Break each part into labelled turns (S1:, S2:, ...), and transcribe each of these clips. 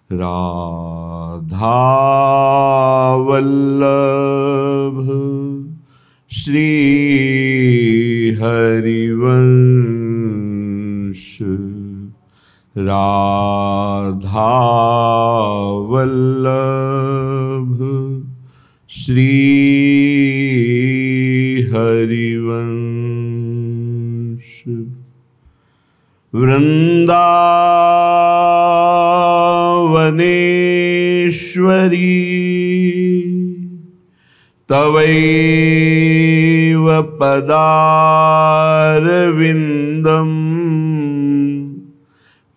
S1: राधा वल्लभ श्री हरिवंश, राधा वल्लभ श्री हरिवंश। वृंदावनेश्वरी तवैव पदारविन्दम्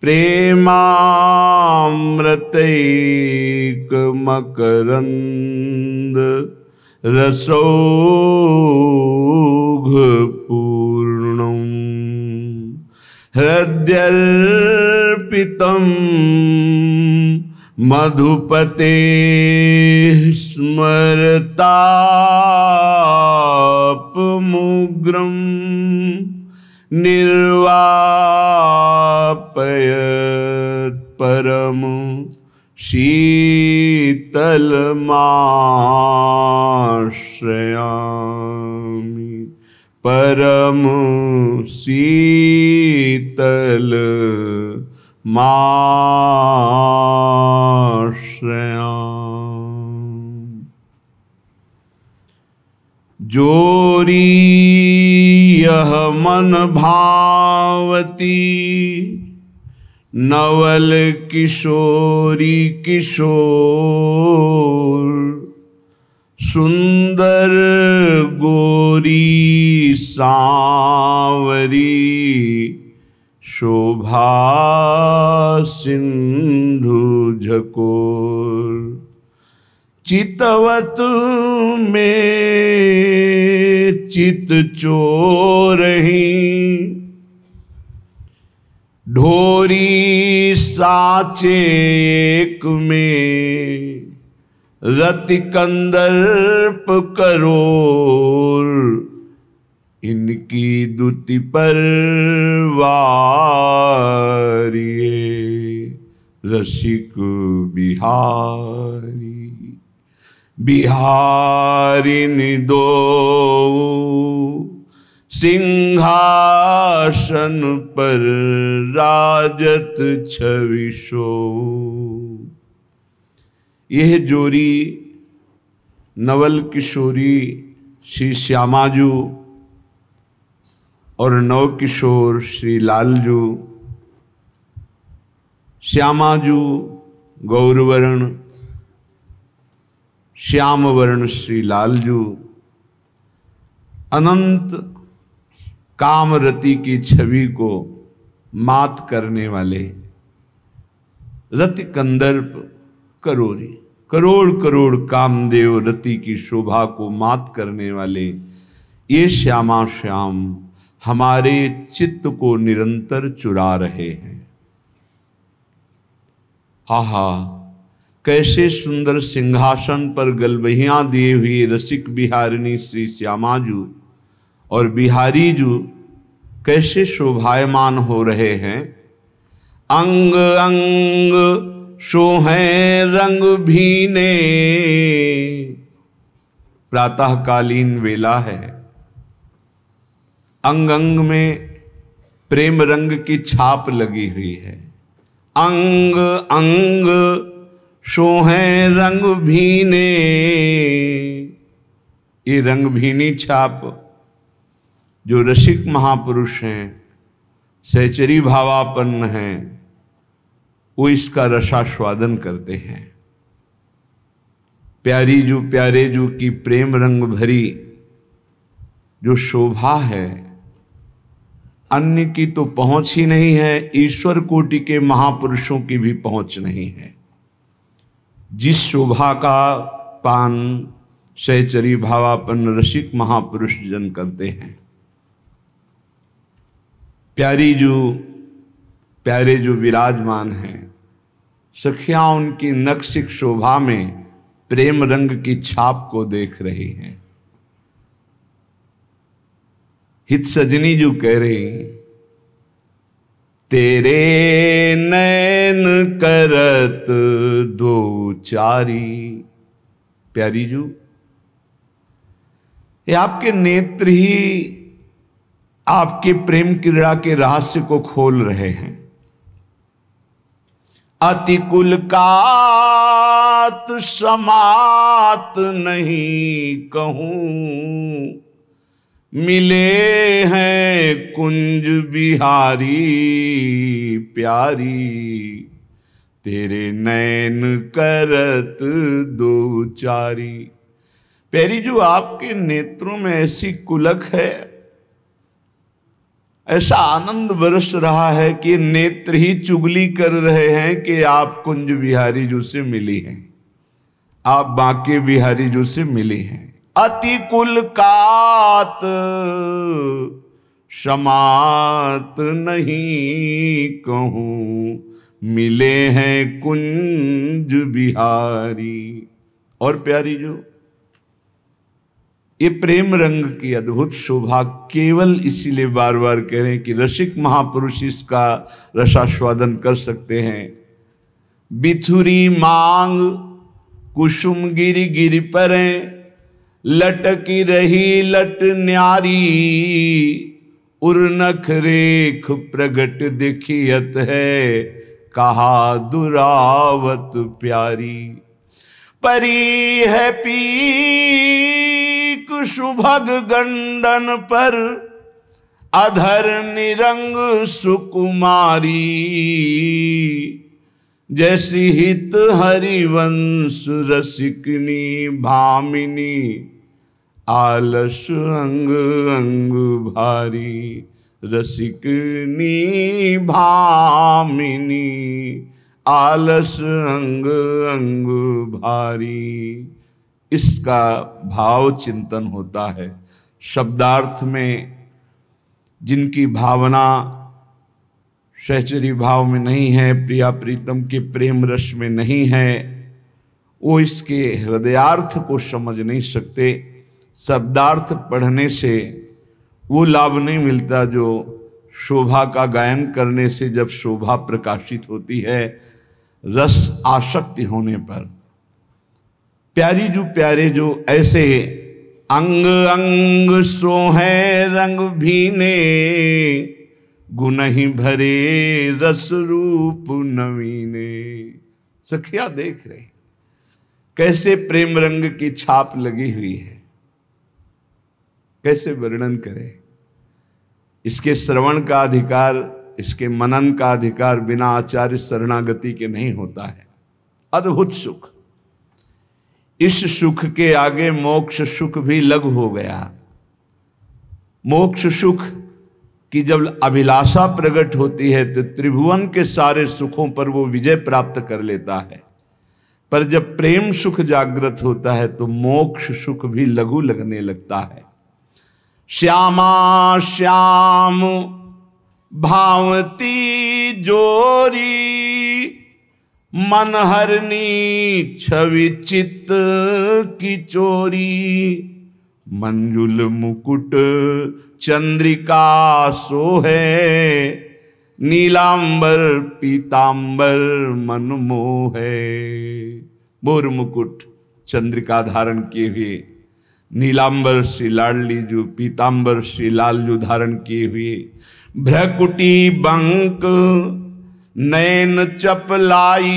S1: प्रेमामृतैकमकरन्द रसौघपूर्णम् हृद्यर्पितं मधुपते स्मरतापमुग्रं निर्वापयत् परम शीतलमाश्रयामि, परम शीतलमाश्रयामि। जोरी यह मन भावती नवल किशोरी किशोर, सुंदर गोरी सांवरी शोभा सिंधु झकोर। चितवत में चित चोरही ढोरी साचे एक में, रति कंदर्प करोर इनकी दुति परवारिये। रसिक बिहारी बिहारिनि दो सिंहासन पर राजत छविशो। यह जोड़ी नवल किशोरी श्री श्यामाजू और नव किशोर श्री लालजू। श्यामाजू गौरवर्ण, श्याम वर्ण श्री लालजू अनंत कामरति की छवि को मात करने वाले, रति कंदर्प करोरी, करोड़ करोड़ कामदेव रति की शोभा को मात करने वाले ये श्यामा श्याम हमारे चित्त को निरंतर चुरा रहे हैं। आहा, कैसे सुंदर सिंहासन पर गलबहियां दिए हुए रसिक बिहारिणी श्री श्यामाजू और बिहारीजू कैसे शोभायमान हो रहे हैं। अंग अंग शोहें रंग भीने, प्रातःकालीन वेला है। अंग अंग में प्रेम रंग की छाप लगी हुई है। अंग अंग शोहें रंग भीने, ये रंग भीनी छाप जो रसिक महापुरुष हैं, सहचरी भावापन्न हैं, वो इसका रसास्वादन करते हैं। प्यारी जू प्यारे जू की प्रेम रंग भरी जो शोभा है, अन्य की तो पहुंच ही नहीं है, ईश्वर कोटि के महापुरुषों की भी पहुंच नहीं है। जिस शोभा का पान सहचरी भावापन्न रसिक महापुरुष जन करते हैं। प्यारी जो प्यारे जो विराजमान हैं, सखियां उनकी नक्सिक शोभा में प्रेम रंग की छाप को देख रही हैं। हित सजनी जो कह रही तेरे नैन करत दो चारी। प्यारी जू, ये आपके नेत्र ही आपके प्रेम क्रीड़ा के रहस्य को खोल रहे हैं। अतिकुल कात समात नहीं कहूं, मिले हैं कुंज बिहारी प्यारी। तेरे नैन करत दो चारी। प्यारी जो, आपके नेत्रों में ऐसी कुलक है, ऐसा आनंद बरस रहा है कि नेत्र ही चुगली कर रहे हैं कि आप कुंज बिहारी जो से मिली हैं, आप बांके बिहारी जो से मिली हैं। अति कुल कात समात नहीं कहूं, मिले हैं कुंज बिहारी। और प्यारी जो, ये प्रेम रंग की अद्भुत शोभा केवल इसीलिए बार बार कह रहे हैं कि रसिक महापुरुष इसका रसास्वादन कर सकते हैं। बिथुरी मांग कुसुम गिरि गिरि परें, लटकी रही लट न्यारी। उर्नख रेख प्रगट दिखियत है, कहा दुरावत प्यारी। परी है पीक सुभग गंडन पर, अधर निरंग सुकुमारी। जैसी हित हरिवंश रसिकनी भामिनी, आलस अंग अंग भारी। रसिकनी भामिनी, आलस अंग अंग भारी। इसका भाव चिंतन होता है। शब्दार्थ में जिनकी भावना सहचरी भाव में नहीं है, प्रिया प्रीतम के प्रेम रस में नहीं है, वो इसके हृदयार्थ को समझ नहीं सकते। शब्दार्थ पढ़ने से वो लाभ नहीं मिलता जो शोभा का गायन करने से जब शोभा प्रकाशित होती है रस आसक्ति होने पर। प्यारी जो, प्यारे जो, ऐसे अंग अंग सोहे रंग भीने, गुण ही भरे रस रूप नवीने। सखिया देख रहे कैसे प्रेम रंग की छाप लगी हुई है, कैसे वर्णन करें। इसके श्रवण का अधिकार, इसके मनन का अधिकार बिना आचार्य शरणागति के नहीं होता है। अद्भुत सुख, इस सुख के आगे मोक्ष सुख भी लघु हो गया। मोक्ष सुख की जब अभिलाषा प्रकट होती है तो त्रिभुवन के सारे सुखों पर वो विजय प्राप्त कर लेता है, पर जब प्रेम सुख जागृत होता है तो मोक्ष सुख भी लघु लगने लगता है। श्यामा श्याम भावती जोरी, मनहरनी छवि चित्त की चोरी। मंजुल मुकुट चंद्रिका सोहे, नीलांबर पीतांबर मन मोहे। मोर मुकुट चंद्रिका धारण किए हुए, नीलांबर श्री लाडली जो, पीतांबर श्री लाल जो धारण किए हुए, भ्रकुटी बंक नैन चपलाई,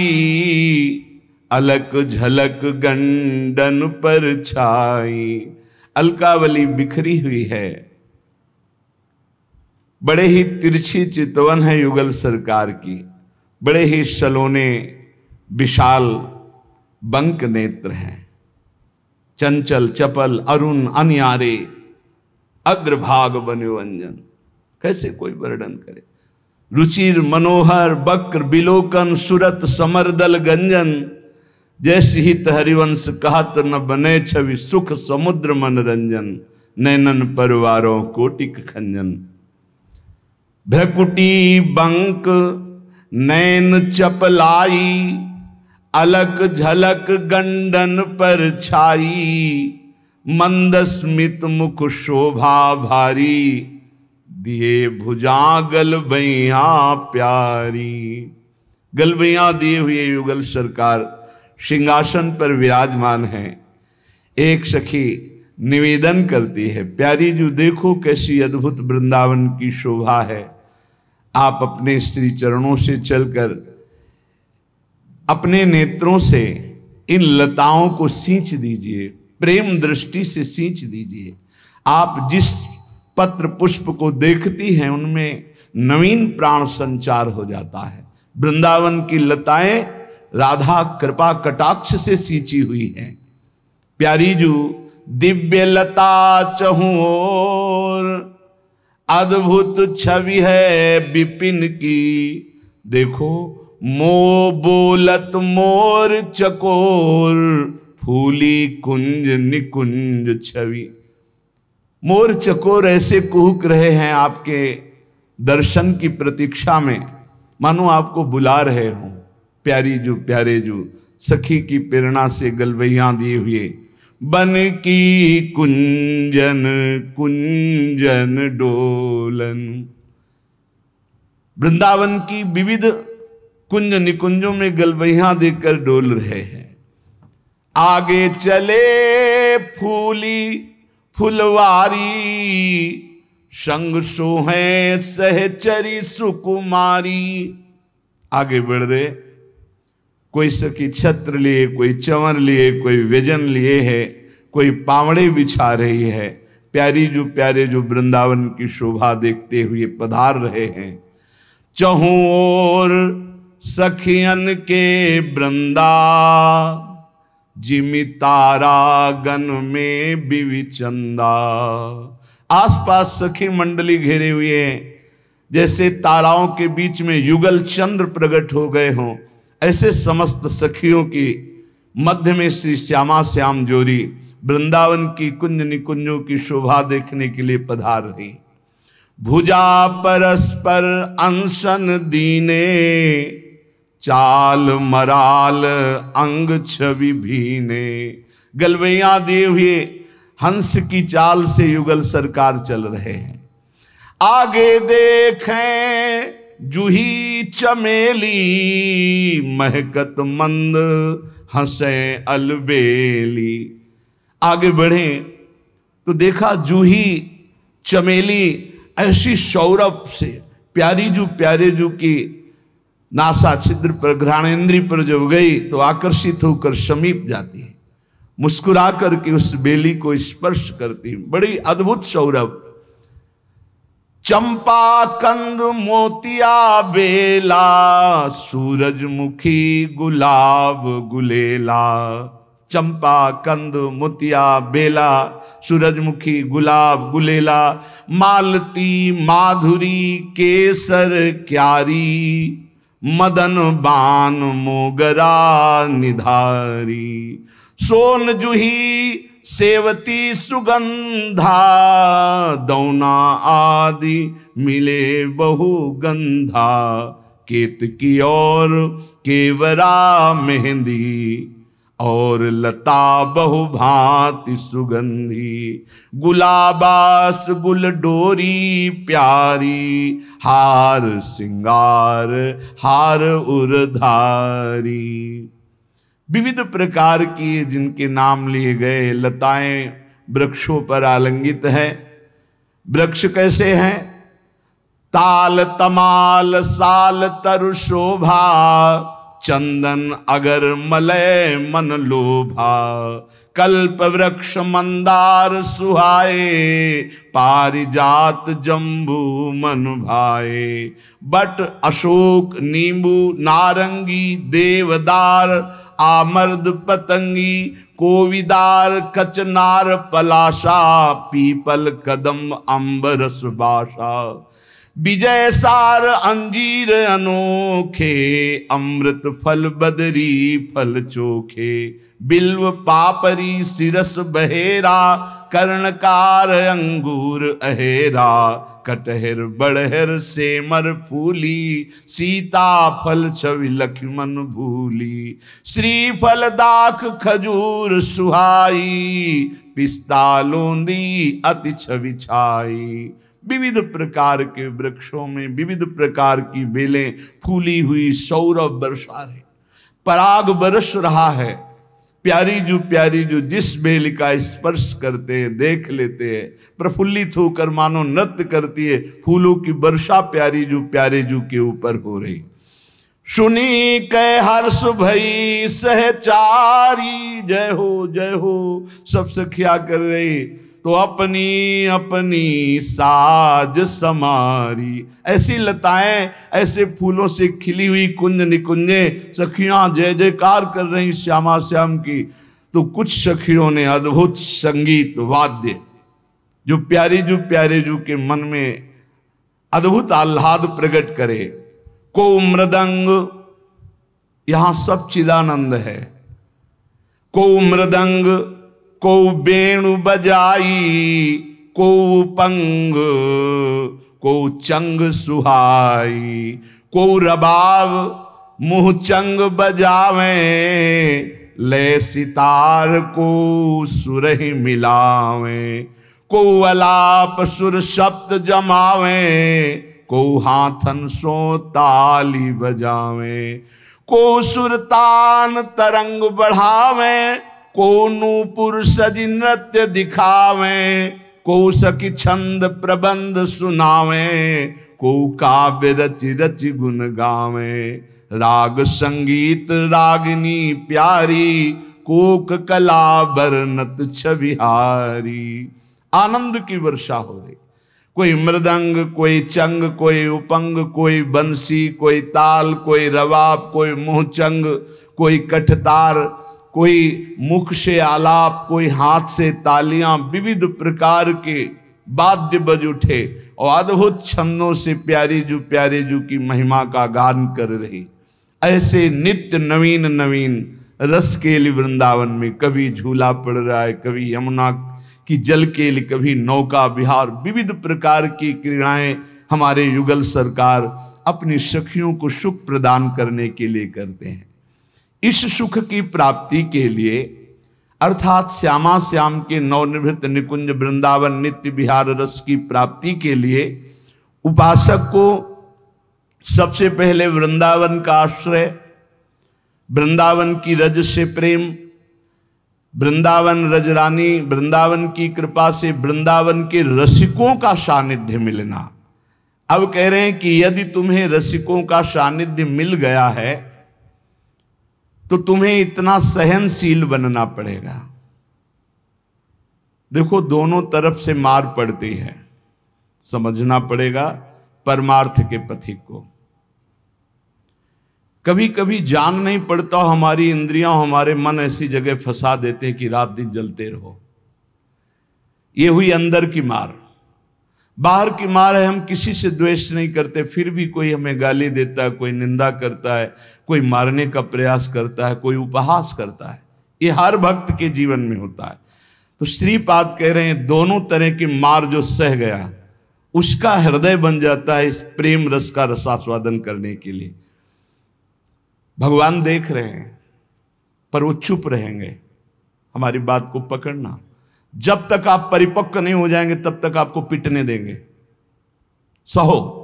S1: अलक झलक गंडन पर छाई। अलकावली बिखरी हुई है, बड़े ही तिरछी चितवन है युगल सरकार की, बड़े ही सलोने विशाल बंक नेत्र हैं, चंचल चपल अरुण अनियारे, अग्रभाग बन्योअंजन। कैसे कोई वर्णन करे। रुचिर मनोहर वक्र बिलोकन, सुरत समरदल गंजन। जैसे हित हरिवंश कहत न बने छवि, सुख समुद्र मनरंजन। नैनन परवारों कोटिक खंजन। भ्रकुटी बंक नैन चपलाई, अलक झलक गंडन पर छाई। मंद स्मित मुख शोभा भारी, दिए भुजा गलबैया प्यारी। गलबैया दिए हुए युगल सरकार सिंहासन पर विराजमान है। एक सखी निवेदन करती है, प्यारी जी देखो कैसी अद्भुत वृंदावन की शोभा है, आप अपने श्री चरणों से चलकर अपने नेत्रों से इन लताओं को सींच दीजिए, प्रेम दृष्टि से सींच दीजिए। आप जिस पत्र पुष्प को देखती हैं उनमें नवीन प्राण संचार हो जाता है। वृंदावन की लताएं राधा कृपा कटाक्ष से सींची हुई हैं। प्यारी जू दिव्य लता चहूं ओर, अद्भुत छवि है विपिन की। देखो मो बोलत मोर चकोर, फूली कुंज निकुंज छवि। मोर चकोर ऐसे कुहक रहे हैं आपके दर्शन की प्रतीक्षा में, मानो आपको बुला रहे हो। प्यारी जू प्यारे जू सखी की प्रेरणा से गलबैया दिए हुए, बन की कुंजन कुंजन डोलन। वृंदावन की विविध कुंज निकुंजों में गलबैया देकर डोल रहे हैं। आगे चले फूली फुलवारी, संग सोहे सहचरी सुकुमारी। आगे बढ़ रहे, कोई सखी छत्र लिए, कोई चंवर लिए, कोई व्यजन लिए है, कोई पावड़े बिछा रही है। प्यारी जो प्यारे जो वृंदावन की शोभा देखते हुए पधार रहे हैं। चहूं ओर सखियन के वृंदा, जिमि तारा गन में बिविचंदा। आसपास सखी मंडली घेरे हुए हैं, जैसे ताराओं के बीच में युगल चंद्र प्रकट हो गए हों, ऐसे समस्त सखियों की मध्य में श्री श्यामा श्याम जोरी वृंदावन की कुंज निकुंजों की शोभा देखने के लिए पधार रही। भुजा परस्पर अंशन दीने, चाल मराल अंग छवि भीने। गलबैया दिए हुए हंस की चाल से युगल सरकार चल रहे हैं। आगे देखें जूही चमेली, महकत मंद हंसे अलबेली। आगे बढ़े तो देखा जूही चमेली ऐसी सौरभ से प्यारी जू प्यारे जू की नासा छिद्र पर घ्राणेन्द्री पर जब गई तो आकर्षित होकर समीप जाती है, मुस्कुरा करके उस बेली को स्पर्श करती। बड़ी अद्भुत सौरभ। चंपा कंद मोतिया बेला, सूरजमुखी गुलाब गुलेला। चंपा कंद मोतिया बेला, सूरजमुखी गुलाब गुलेला। मालती माधुरी केसर क्यारी, मदन बान मोगरा निधारी। सोन जूही सेवती सुगंधा, दौना आदि मिले बहु गंधा। केतकी और केवरा मेहंदी, और लता बहु भांति सुगंधी। गुलाबास गुल डोरी प्यारी, हार सिंगार हार उरधारी। विविध प्रकार की जिनके नाम लिए गए लताएं वृक्षों पर आलंगित है। वृक्ष कैसे हैं? ताल तमाल साल तरु शोभा, चंदन अगर मलय मन लोभा। कल्प वृक्ष मंदार सुहाए, पारिजात जम्बू मन भाए। बट अशोक नींबू नारंगी देवदार, आमर्द पतंगी कोविदार कचनार पलाशा। पीपल कदम अंबर सुबाशा। विजय सार अंजीर अनोखे, अमृत फल बदरी फल चोखे। बिल्व पापरी सिरस बहेरा, कर्णकार अंगूर अहेरा। कटहर बड़हर सेमर फूली, सीता फल छवि लक्ष्मण भूली। श्रीफल दाख खजूर सुहाई, पिस्ता लोंदी अति छवि छाई। विविध प्रकार के वृक्षों में विविध प्रकार की बेलें फूली हुई सौरभ बरसा रहे, पराग बरस रहा है। प्यारी जो जिस बेल का स्पर्श करते हैं, देख लेते हैं, प्रफुल्लित होकर मानो नृत्य करती है। फूलों की वर्षा प्यारे जू के ऊपर हो रही। सुनी कै हर्ष भई सहचारी, जय हो सब सखिया कर रही। तो अपनी अपनी साज समारी, ऐसी लताएं ऐसे फूलों से खिली हुई कुंज निकुंजे सखियां जय जयकार कर रही श्यामा श्याम की। तो कुछ सखियों ने अद्भुत संगीत वाद्य जो प्यारे जू के मन में अद्भुत आह्लाद प्रकट करे। को मृदंग, यहां सब चिदानंद है। को मृदंग, को वेणु बजाई, को पंग, को चंग सुहाई, को रबाब मुँह चंग बजावे, ले सितार को सुरहि मिलावे, को अलाप सुर शब्द जमावे, को हाथन सो ताली बजावे, को सुरतान तरंग बढ़ावे, को नूपुर सजी नृत्य दिखावे, को सखी छंद प्रबंध सुनावे, को काव्य रचि रचि गुण गावे। राग संगीत रागिनी प्यारी, कोक कला बरनत छविहारी। आनंद की वर्षा हो रही। कोई मृदंग, कोई चंग, कोई उपंग, कोई बंसी, कोई ताल, कोई रवाब, कोई मुहचंग, कोई कठतार, कोई मुख से आलाप, कोई हाथ से तालियां, विविध प्रकार के वाद्य बज उठे और अद्भुत छंदों से प्यारे जू की महिमा का गान कर रही। ऐसे नित्य नवीन नवीन रस केली वृंदावन में कभी झूला पड़ रहा है, कभी यमुना की जल केली, कभी नौका विहार, विविध प्रकार की क्रीड़ाएं हमारे युगल सरकार अपनी सखियों को सुख प्रदान करने के लिए करते हैं। इस सुख की प्राप्ति के लिए अर्थात श्यामा श्याम के नवनिवृत्त निकुंज वृंदावन नित्य विहार रस की प्राप्ति के लिए उपासक को सबसे पहले वृंदावन का आश्रय, वृंदावन की रज से प्रेम, वृंदावन रजरानी, वृंदावन की कृपा से वृंदावन के रसिकों का सानिध्य मिलना। अब कह रहे हैं कि यदि तुम्हें रसिकों का सानिध्य मिल गया है तो तुम्हें इतना सहनशील बनना पड़ेगा। देखो दोनों तरफ से मार पड़ती है, समझना पड़ेगा परमार्थ के पथिक को। कभी कभी जान नहीं पड़ता, हमारी इंद्रियां हमारे मन ऐसी जगह फंसा देते हैं कि रात दिन जलते रहो। ये हुई अंदर की मार। बाहर की मार है, हम किसी से द्वेष नहीं करते, फिर भी कोई हमें गाली देता है, कोई निंदा करता है, कोई मारने का प्रयास करता है, कोई उपहास करता है। ये हर भक्त के जीवन में होता है। तो श्रीपाद कह रहे हैं दोनों तरह की मार जो सह गया उसका हृदय बन जाता है इस प्रेम रस का रसास्वादन करने के लिए। भगवान देख रहे हैं पर वो चुप रहेंगे। हमारी बात को पकड़ना, जब तक आप परिपक्व नहीं हो जाएंगे तब तक आपको पिटने देंगे। सहो,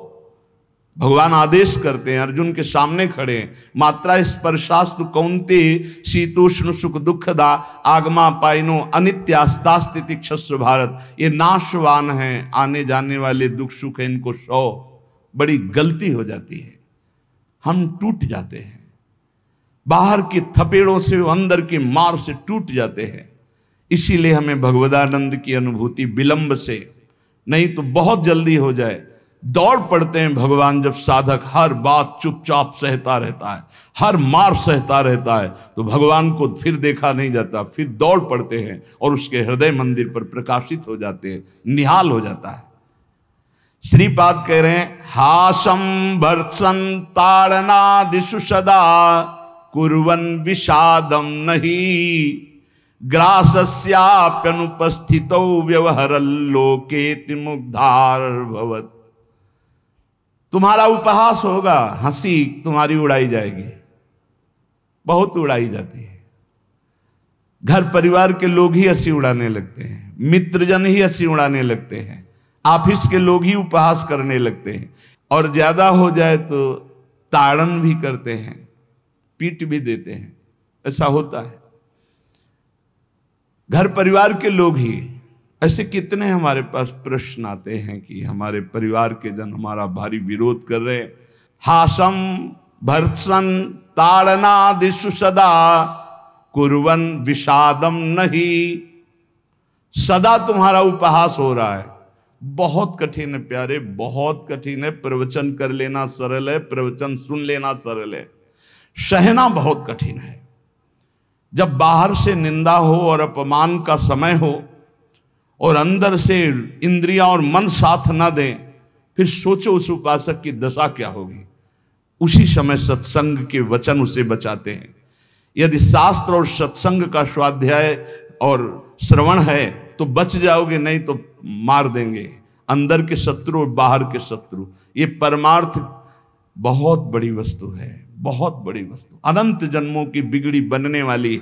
S1: भगवान आदेश करते हैं, अर्जुन के सामने खड़े हैं। मात्रा स्पर्शास्तु कौन्ते शीतोष्ण सुख दुखदा आगमा पाइनो अनित्यास्तास्ति क्षस्व भारत। ये नाशवान हैं, आने जाने वाले दुख सुख है, इनको सो। बड़ी गलती हो जाती है, हम टूट जाते हैं। बाहर की थपेड़ों से अंदर की मार से टूट जाते हैं। इसीलिए हमें भगवदानंद की अनुभूति विलंब से नहीं तो बहुत जल्दी हो जाए। दौड़ पड़ते हैं भगवान जब साधक हर बात चुपचाप सहता रहता है, हर मार सहता रहता है, तो भगवान को फिर देखा नहीं जाता। फिर दौड़ पड़ते हैं और उसके हृदय मंदिर पर प्रकाशित हो जाते हैं, निहाल हो जाता है। श्रीपाद कह रहे हैं हासम भर्त्सन ताड़नादिषु सदा कुर्वन् विषादम नहीं ग्रासस्याप्यनुपस्थितौ व्यवहरल्लोकेति मुग्धार भवत्। तुम्हारा उपहास होगा, हंसी तुम्हारी उड़ाई जाएगी, बहुत उड़ाई जाती है। घर परिवार के लोग ही हंसी उड़ाने लगते हैं, मित्रजन ही हंसी उड़ाने लगते हैं। ऑफिस के लोग ही उपहास करने लगते हैं, और ज्यादा हो जाए तो ताड़न भी करते हैं, पीट भी देते हैं। ऐसा होता है। घर परिवार के लोग ही ऐसे कितने हमारे पास प्रश्न आते हैं कि हमारे परिवार के जन हमारा भारी विरोध कर रहे हैं। हासम भर्त्सन ताड़नादिषु सदा कुर्वन विषादम नहीं। सदा तुम्हारा उपहास हो रहा है। बहुत कठिन है प्यारे, बहुत कठिन है। प्रवचन कर लेना सरल है, प्रवचन सुन लेना सरल है, सहना बहुत कठिन है। जब बाहर से निंदा हो और अपमान का समय हो और अंदर से इंद्रियां और मन साथ ना दें, फिर सोचो उस उपासक की दशा क्या होगी। उसी समय सत्संग के वचन उसे बचाते हैं। यदि शास्त्र और सत्संग का स्वाध्याय और श्रवण है तो बच जाओगे, नहीं तो मार देंगे अंदर के शत्रु और बाहर के शत्रु। ये परमार्थ बहुत बड़ी वस्तु है, बहुत बड़ी वस्तु, अनंत जन्मों की बिगड़ी बनने वाली है।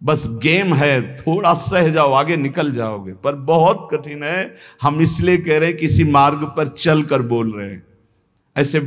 S1: बस गेम है, थोड़ा सह जाओ, आगे निकल जाओगे, पर बहुत कठिन है। हम इसलिए कह रहे हैं किसी मार्ग पर चल कर बोल रहे हैं। ऐसे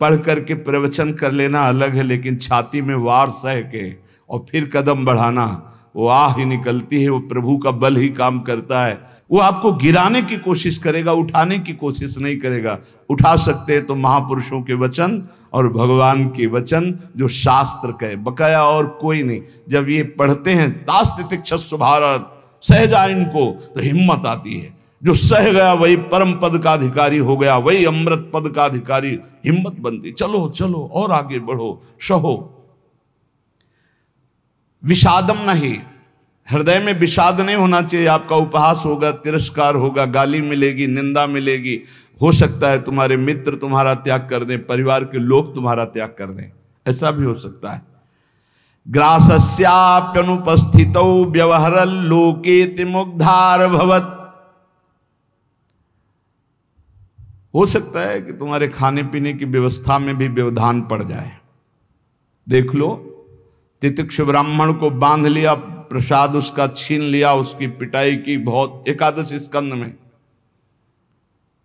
S1: पढ़ करके प्रवचन कर लेना अलग है, लेकिन छाती में वार सह के और फिर कदम बढ़ाना, वो आह ही निकलती है। वो प्रभु का बल ही काम करता है। वो आपको गिराने की कोशिश करेगा, उठाने की कोशिश नहीं करेगा। उठा सकते हैं तो महापुरुषों के वचन और भगवान के वचन, जो शास्त्र कहे, बकाया और कोई नहीं। जब ये पढ़ते हैं तास्तितिक्षस्व भारत, सह जा इनको, तो हिम्मत आती है। जो सह गया वही परम पद का अधिकारी हो गया, वही अमृत पद का अधिकारी। हिम्मत बनती, चलो चलो और आगे बढ़ो, सहो। विषादम नहीं, हृदय में विषाद नहीं होना चाहिए। आपका उपहास होगा, तिरस्कार होगा, गाली मिलेगी, निंदा मिलेगी। हो सकता है तुम्हारे मित्र तुम्हारा त्याग कर दें, परिवार के लोग तुम्हारा त्याग कर दें, ऐसा भी हो सकता है। ग्रासस्याप्यनुपस्थितौ व्यवहरन् लोकेति मुग्धार भवत्। हो सकता है कि तुम्हारे खाने पीने की व्यवस्था में भी व्यवधान पड़ जाए। देख लो, तितिक्षु ब्राह्मण को बांध लिया, प्रसाद उसका छीन लिया, उसकी पिटाई की बहुत। एकादश स्कंद में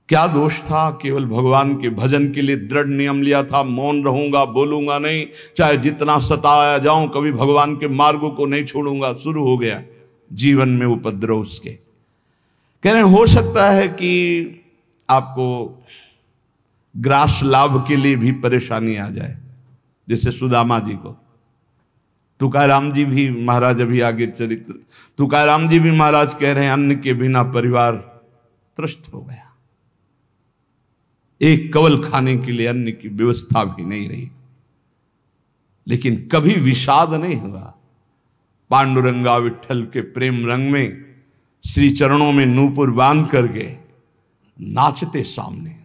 S1: क्या दोष था? केवल भगवान के भजन के लिए दृढ़ नियम लिया था, मौन रहूंगा, बोलूंगा नहीं, चाहे जितना सताया जाऊं, कभी भगवान के मार्गों को नहीं छोड़ूंगा। शुरू हो गया जीवन में उपद्रव उसके। कह रहे हो सकता है कि आपको ग्रास लाभ के लिए भी परेशानी आ जाए, जैसे सुदामा जी को। तुकाराम जी भी महाराज, अभी आगे चरित्र, तुकाराम जी भी महाराज कह रहे हैं अन्न के बिना परिवार त्रस्त हो गया। एक कवल खाने के लिए अन्न की व्यवस्था भी नहीं रही, लेकिन कभी विषाद नहीं हुआ। पांडुरंगा विठल के प्रेम रंग में श्री चरणों में नूपुर बांध करके नाचते सामने,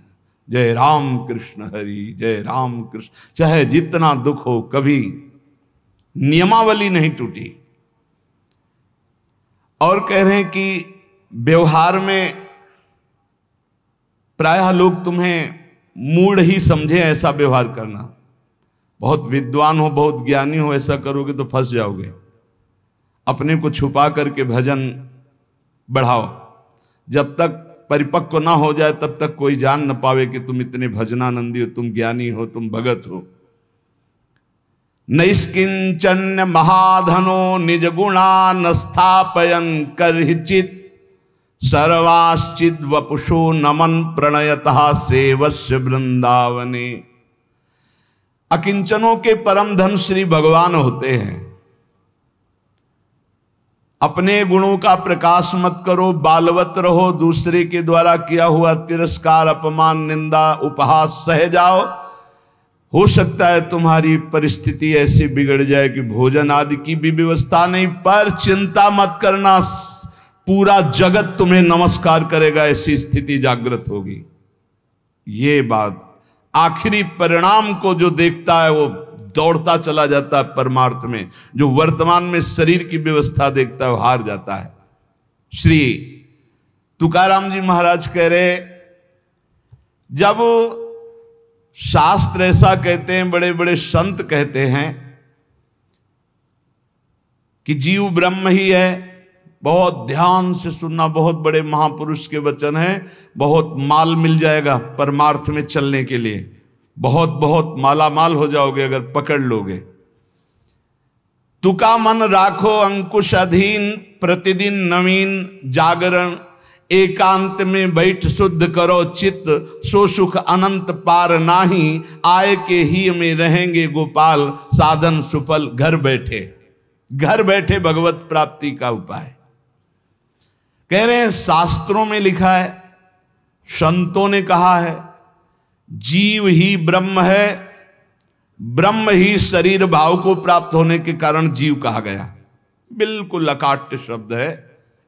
S1: जय राम कृष्ण हरि, जय राम कृष्ण। चाहे जितना दुख हो, कभी नियमावली नहीं टूटी। और कह रहे हैं कि व्यवहार में प्रायः लोग तुम्हें मूढ़ ही समझे ऐसा व्यवहार करना। बहुत विद्वान हो, बहुत ज्ञानी हो, ऐसा करोगे तो फंस जाओगे। अपने को छुपा करके भजन बढ़ाओ। जब तक परिपक्व ना हो जाए तब तक कोई जान न पावे कि तुम इतने भजनानंदी हो, तुम ज्ञानी हो, तुम भगत हो। नैष्किंचन्य महाधनो निज गुणा न स्थापयन करहिचित सर्वाश्चिद वपुषो नमन प्रणयतः सेवस्य वृंदावने। अकिंचनों के परम धन श्री भगवान होते हैं। अपने गुणों का प्रकाश मत करो, बालवत रहो। दूसरे के द्वारा किया हुआ तिरस्कार, अपमान, निंदा, उपहास सह जाओ। हो सकता है तुम्हारी परिस्थिति ऐसी बिगड़ जाए कि भोजन आदि की भी व्यवस्था नहीं, पर चिंता मत करना, पूरा जगत तुम्हें नमस्कार करेगा, ऐसी स्थिति जागृत होगी। ये बात, आखिरी परिणाम को जो देखता है वो दौड़ता चला जाता है परमार्थ में। जो वर्तमान में शरीर की व्यवस्था देखता है वो हार जाता है। श्री तुकाराम जी महाराज कह रहे, जब शास्त्र ऐसा कहते हैं, बड़े बड़े संत कहते हैं कि जीव ब्रह्म ही है, बहुत ध्यान से सुनना, बहुत बड़े महापुरुष के वचन हैं। बहुत माल मिल जाएगा परमार्थ में चलने के लिए, बहुत बहुत माला माल हो जाओगे अगर पकड़ लोगे। तुका मन राखो अंकुश अधीन, प्रतिदिन नवीन जागरण, एकांत में बैठ शुद्ध करो चित्त, सो सुख अनंत पार नाही, आय के ही में रहेंगे गोपाल, साधन सुफल घर बैठे। घर बैठे भगवत प्राप्ति का उपाय कह रहे हैं। शास्त्रों में लिखा है, संतों ने कहा है, जीव ही ब्रह्म है, ब्रह्म ही शरीर भाव को प्राप्त होने के कारण जीव कहा गया। बिल्कुल अकाट्य शब्द है,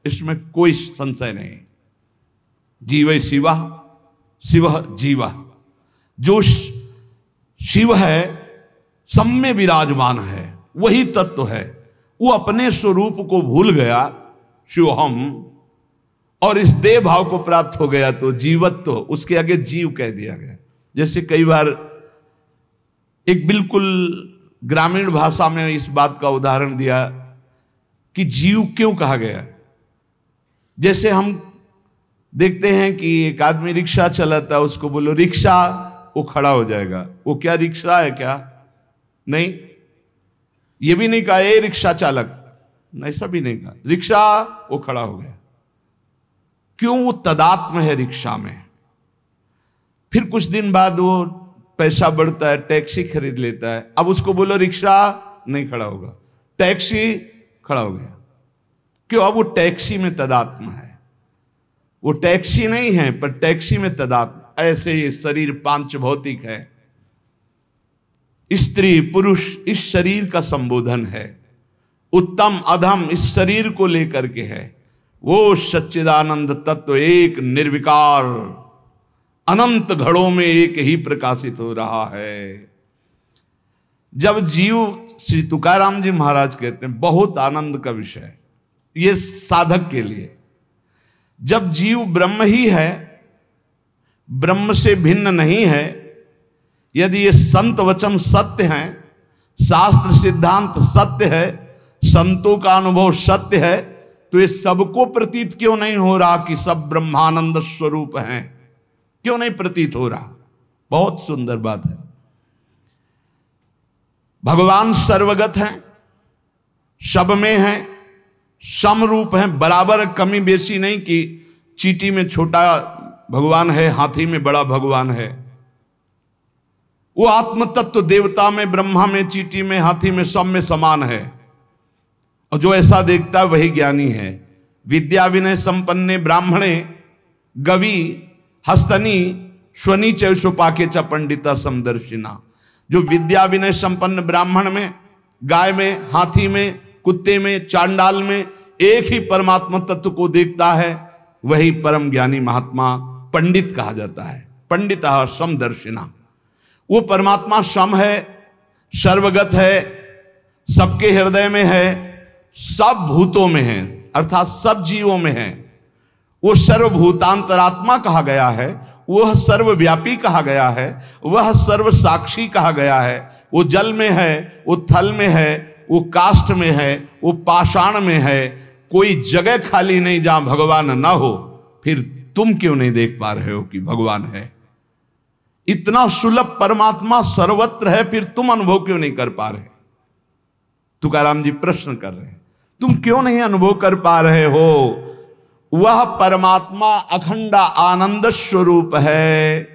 S1: इसमें कोई संशय नहीं। जीव शिवा, शिव जीवा, जो शिव है सब में विराजमान है, वही तत्व है। वो अपने स्वरूप को भूल गया शिवहम, और इस देह भाव को प्राप्त हो गया तो जीवत्व तो उसके आगे जीव कह दिया गया। जैसे कई बार एक बिल्कुल ग्रामीण भाषा में इस बात का उदाहरण दिया कि जीव क्यों कहा गया। जैसे हम देखते हैं कि एक आदमी रिक्शा चलाता है, उसको बोलो रिक्शा, वो खड़ा हो जाएगा। वो क्या रिक्शा है क्या? नहीं। ये भी नहीं कहा ए रिक्शा चालक, ऐसा भी नहीं कहा, रिक्शा, वो खड़ा हो गया। क्यों? वो तदात्म है रिक्शा में। फिर कुछ दिन बाद वो पैसा बढ़ता है, टैक्सी खरीद लेता है, अब उसको बोलो रिक्शा, नहीं खड़ा होगा, टैक्सी, खड़ा हो गया। क्यों? अब वो टैक्सी में तदात्म है। वो टैक्सी नहीं है पर टैक्सी में तदात्म। ऐसे ये शरीर पांच भौतिक है, स्त्री पुरुष इस शरीर का संबोधन है, उत्तम अधम इस शरीर को लेकर के है। वो सच्चिदानंद तत्व एक निर्विकार अनंत घड़ों में एक ही प्रकाशित हो रहा है। जब जीव, श्री तुकाराम जी महाराज कहते हैं, बहुत आनंद का विषय ये साधक के लिए, जब जीव ब्रह्म ही है, ब्रह्म से भिन्न नहीं है, यदि ये संत वचन सत्य हैं, शास्त्र सिद्धांत सत्य है, संतों का अनुभव सत्य है, तो ये सबको प्रतीत क्यों नहीं हो रहा कि सब ब्रह्मानंद स्वरूप हैं? क्यों नहीं प्रतीत हो रहा? बहुत सुंदर बात है। भगवान सर्वगत हैं, सब में हैं, समरूप हैं, बराबर, कमी बेसी नहीं कि चींटी में छोटा भगवान है, हाथी में बड़ा भगवान है। वो आत्म तत्व देवता में, ब्रह्मा में, चींटी में, हाथी में, सब में समान है। और जो ऐसा देखता है वही ज्ञानी है। विद्या विनय संपन्ने ब्राह्मणे गवि हस्तनी स्वनी चौपाके च पंडिता समदर्शिना। जो विद्या विनय संपन्न ब्राह्मण में, गाय में, हाथी में, कुत्ते में, चांडाल में एक ही परमात्मा तत्व को देखता है, वही परम ज्ञानी महात्मा पंडित कहा जाता है। पंडिता समदर्शिना। वो परमात्मा सम है, सर्वगत है, सबके हृदय में है, सब भूतों में है, अर्थात सब जीवों में है। वो सर्वभूतांतरात्मा कहा गया है, वह सर्वव्यापी कहा गया है, वह सर्व साक्षी कहा गया है। वो जल में है, वो थल में है, वो काष्ठ में है, वो पाषाण में है। कोई जगह खाली नहीं जहां भगवान ना हो। फिर तुम क्यों नहीं देख पा रहे हो कि भगवान है? इतना सुलभ परमात्मा सर्वत्र है, फिर तुम अनुभव क्यों नहीं कर पा रहे? तुकाराम जी प्रश्न कर रहे हैं, तुम क्यों नहीं अनुभव कर पा रहे हो? वह परमात्मा अखंड आनंद स्वरूप है,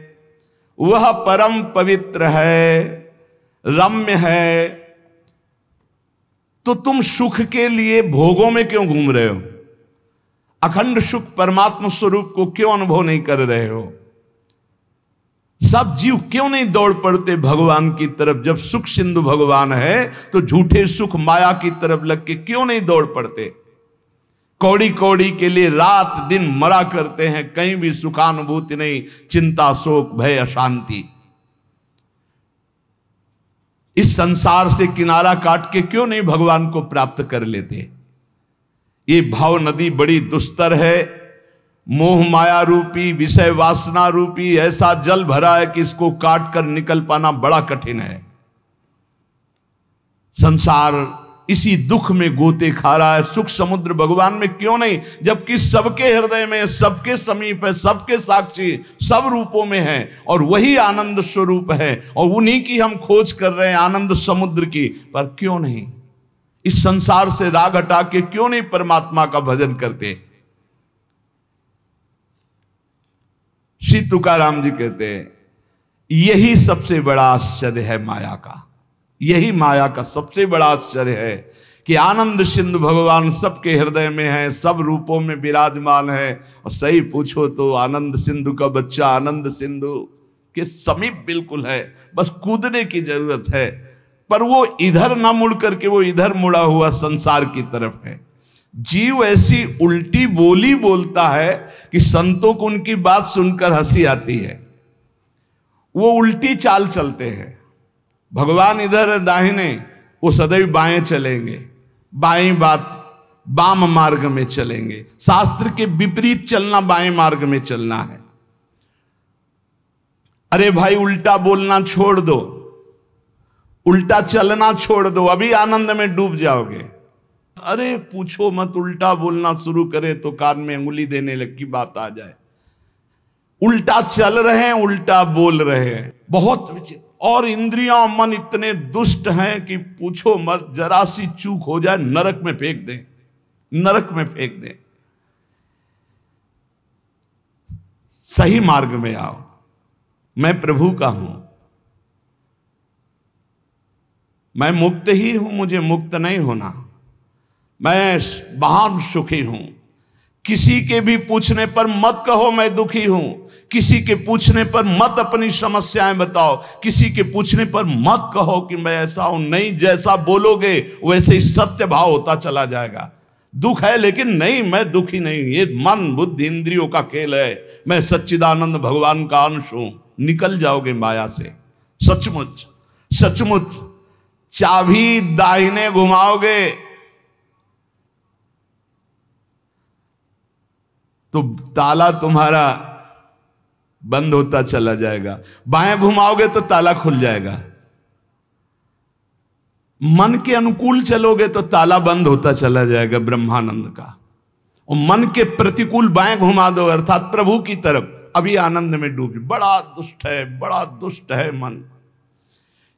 S1: वह परम पवित्र है, रम्य है, तो तुम सुख के लिए भोगों में क्यों घूम रहे हो? अखंड सुख परमात्मा स्वरूप को क्यों अनुभव नहीं कर रहे हो? सब जीव क्यों नहीं दौड़ पड़ते भगवान की तरफ? जब सुख सिंधु भगवान है तो झूठे सुख माया की तरफ लग के क्यों नहीं दौड़ पड़ते? कौड़ी कौड़ी के लिए रात दिन मरा करते हैं, कहीं भी सुखानुभूति नहीं, चिंता शोक भय अशांति। इस संसार से किनारा काट के क्यों नहीं भगवान को प्राप्त कर लेते? ये भाव नदी बड़ी दुस्तर है, मोह माया रूपी, विषय वासना रूपी ऐसा जल भरा है कि इसको काट कर निकल पाना बड़ा कठिन है। संसार इसी दुख में गोते खा रहा है। सुख समुद्र भगवान में क्यों नहीं, जबकि सबके हृदय में, सबके समीप है, सबके साक्षी, सब रूपों में है, और वही आनंद स्वरूप है, और उन्हीं की हम खोज कर रहे हैं, आनंद समुद्र की। पर क्यों नहीं इस संसार से राग हटा के क्यों नहीं परमात्मा का भजन करते? श्री तुकाराम जी कहते हैं यही सबसे बड़ा आश्चर्य है माया का। यही माया का सबसे बड़ा आश्चर्य है कि आनंद सिंधु भगवान सबके हृदय में है, सब रूपों में विराजमान है। और सही पूछो तो आनंद सिंधु का बच्चा आनंद सिंधु के समीप बिल्कुल है, बस कूदने की जरूरत है। पर वो इधर ना मुड़ करके वो इधर मुड़ा हुआ संसार की तरफ है। जीव ऐसी उल्टी बोली बोलता है कि संतों को उनकी बात सुनकर हंसी आती है। वो उल्टी चाल चलते हैं। भगवान इधर दाहिने, वो सदैव बाएं चलेंगे, बाएं बात वाम मार्ग में चलेंगे। शास्त्र के विपरीत चलना बाएं मार्ग में चलना है। अरे भाई उल्टा बोलना छोड़ दो, उल्टा चलना छोड़ दो, अभी आनंद में डूब जाओगे। अरे पूछो मत, उल्टा बोलना शुरू करे तो कान में अंगुली देने लग की बात आ जाए। उल्टा चल रहे हैं, उल्टा बोल रहे हैं, बहुत विचित्र। और इंद्रियां मन इतने दुष्ट हैं कि पूछो मत, जरा सी चूक हो जाए नरक में फेंक दें, नरक में फेंक दें। सही मार्ग में आओ। मैं प्रभु का हूं, मैं मुक्त ही हूं, मुझे मुक्त नहीं होना। मैं महान सुखी हूं। किसी के भी पूछने पर मत कहो मैं दुखी हूं। किसी के पूछने पर मत अपनी समस्याएं बताओ। किसी के पूछने पर मत कहो कि मैं ऐसा हूं। नहीं, जैसा बोलोगे वैसे ही सत्य भाव होता चला जाएगा। दुख है लेकिन नहीं, मैं दुखी नहीं, ये मन बुद्धि इंद्रियों का खेल है, मैं सच्चिदानंद भगवान का अंश हूं। निकल जाओगे माया से। सचमुच सचमुच चाबी दाहिने घुमाओगे तो ताला तुम्हारा बंद होता चला जाएगा, बाएं घुमाओगे तो ताला खुल जाएगा। मन के अनुकूल चलोगे तो ताला बंद होता चला जाएगा ब्रह्मानंद का। और मन के प्रतिकूल बाएं घुमा दो अर्थात प्रभु की तरफ, अभी आनंद में डूब। बड़ा दुष्ट है, बड़ा दुष्ट है मन।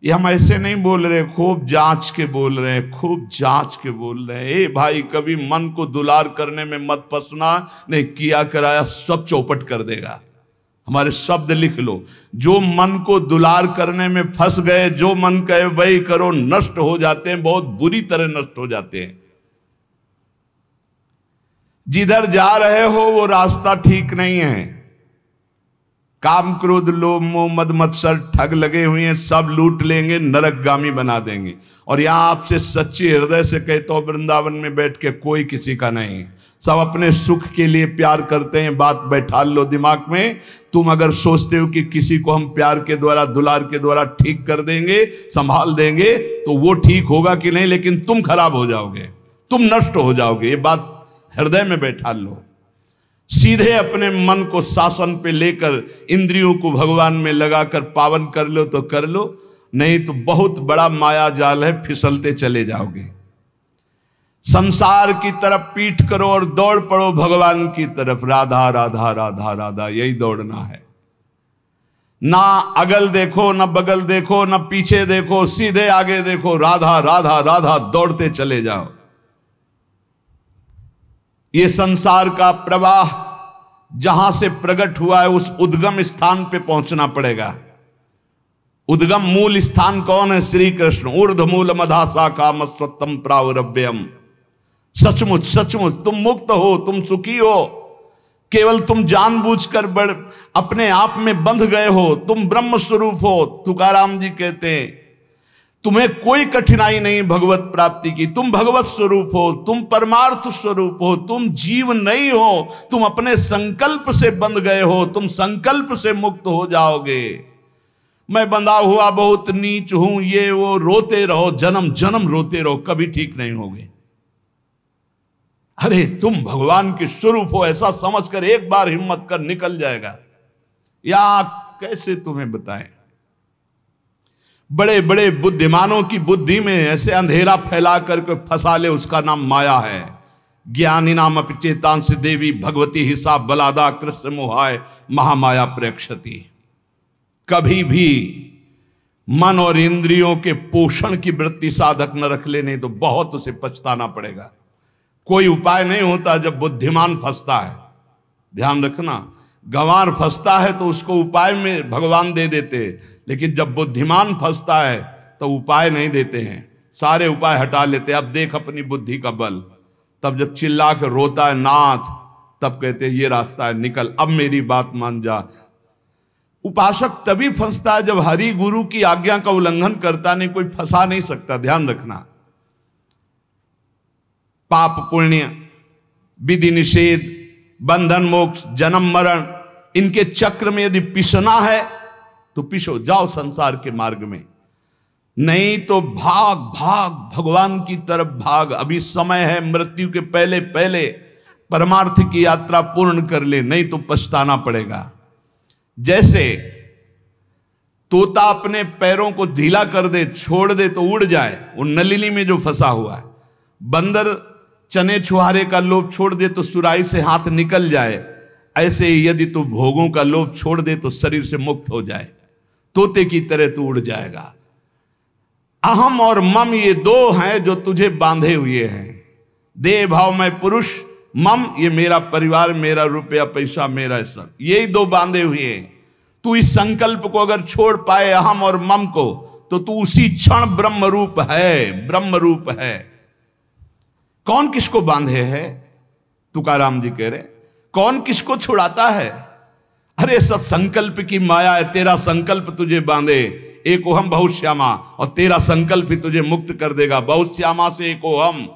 S1: ये हम ऐसे नहीं बोल रहे, खूब जांच के बोल रहे हैं, खूब जांच के बोल रहे हैं। ए भाई, कभी मन को दुलार करने में मत फंसना, नहीं किया कराया सब चौपट कर देगा। हमारे शब्द लिख लो, जो मन को दुलार करने में फंस गए, जो मन कहे वही करो, नष्ट हो जाते हैं, बहुत बुरी तरह नष्ट हो जाते हैं। जिधर जा रहे हो वो रास्ता ठीक नहीं है। काम क्रोध लोभ मोह मद मत्सर ठग लगे हुए हैं, सब लूट लेंगे, नरकगामी बना देंगे। और यहां आपसे सच्चे हृदय से कहता हूं, वृंदावन में बैठ के कोई किसी का नहीं, सब अपने सुख के लिए प्यार करते हैं। बात बैठा लो दिमाग में। तुम अगर सोचते हो कि किसी को हम प्यार के द्वारा दुलार के द्वारा ठीक कर देंगे, संभाल देंगे, तो वो ठीक होगा कि नहीं, लेकिन तुम खराब हो जाओगे, तुम नष्ट हो जाओगे। ये बात हृदय में बैठा लो। सीधे अपने मन को शासन पे लेकर इंद्रियों को भगवान में लगाकर पावन कर लो तो कर लो, नहीं तो बहुत बड़ा माया जाल है, फिसलते चले जाओगे। संसार की तरफ पीठ करो और दौड़ पड़ो भगवान की तरफ। राधा राधा राधा राधा, यही दौड़ना है। ना अगल देखो, ना बगल देखो, ना पीछे देखो, सीधे आगे देखो। राधा राधा राधा, दौड़ते चले जाओ। ये संसार का प्रवाह जहां से प्रकट हुआ है उस उद्गम स्थान पे पहुंचना पड़ेगा। उद्गम मूल स्थान कौन है? श्री कृष्ण। ऊर्ध्व मूल मधा शाखा मस्वत्तम प्रावरभ्यम। सचमुच सचमुच तुम मुक्त हो, तुम सुखी हो। केवल तुम जानबूझकर बड़ अपने आप में बंध गए हो। तुम ब्रह्म स्वरूप हो। तुकाराम जी कहते हैं तुम्हें कोई कठिनाई नहीं भगवत प्राप्ति की। तुम भगवत स्वरूप हो, तुम परमार्थ स्वरूप हो, तुम जीव नहीं हो। तुम अपने संकल्प से बंध गए हो, तुम संकल्प से मुक्त हो जाओगे। मैं बंधा हुआ बहुत नीच हूं, ये वो रोते रहो, जन्म जन्म रोते रहो, कभी ठीक नहीं होगे। अरे तुम भगवान के स्वरूप हो ऐसा समझकर एक बार हिम्मत कर निकल जाएगा। या कैसे तुम्हें बताएं। बड़े बड़े बुद्धिमानों की बुद्धि में ऐसे अंधेरा फैला करके फंसा ले, उसका नाम माया है। ज्ञानी नाम अपचेतांश देवी भगवती हिसाब बलादा कृष्ण मोहाय महामाया प्रेक्षति। कभी भी मन और इंद्रियों के पोषण की वृत्ति साधक न रख ले, नहीं तो बहुत उसे पछताना पड़ेगा। कोई उपाय नहीं होता जब बुद्धिमान फंसता है। ध्यान रखना, गंवार फंसता है तो उसको उपाय में भगवान दे देते, लेकिन जब बुद्धिमान फंसता है तो उपाय नहीं देते हैं, सारे उपाय हटा लेते। अब देख अपनी बुद्धि का बल। तब जब चिल्ला के रोता है नाथ, तब कहते हैं ये रास्ता है, निकल, अब मेरी बात मान जा। उपासक तभी फंसता है जब हरि गुरु की आज्ञा का उल्लंघन करता, नहीं कोई फंसा नहीं सकता। ध्यान रखना, पाप पुण्य, विधि निषेध, बंधन मोक्ष, जन्म मरण, इनके चक्र में यदि पिसना है तो पिसो, जाओ संसार के मार्ग में। नहीं तो भाग भाग भगवान की तरफ भाग। अभी समय है, मृत्यु के पहले पहले परमार्थ की यात्रा पूर्ण कर ले, नहीं तो पछताना पड़ेगा। जैसे तोता अपने पैरों को ढीला कर दे, छोड़ दे तो उड़ जाए, वो नलिनी में जो फंसा हुआ है। बंदर चने छुहारे का लोभ छोड़ दे तो सुराही से हाथ निकल जाए, ऐसे ही यदि तू भोगों का लोभ छोड़ दे तो शरीर से मुक्त हो जाए, तोते की तरह तू उड़ जाएगा। अहम और मम ये दो हैं जो तुझे बांधे हुए हैं। देह भाव में पुरुष, मम ये मेरा परिवार, मेरा रुपया पैसा, मेरा सब, यही दो बांधे हुए हैं। तू इस संकल्प को अगर छोड़ पाए, अहम और मम को, तो तू उसी क्षण ब्रह्म रूप है, ब्रह्म रूप है। कौन किसको बांधे है? तुकाराम जी कह रहे, कौन किसको छुड़ाता है? अरे सब संकल्प की माया है। तेरा संकल्प तुझे बांधे, एको हम बहुत श्यामा, और तेरा संकल्प ही तुझे मुक्त कर देगा। बहुत श्यामा से एको हम।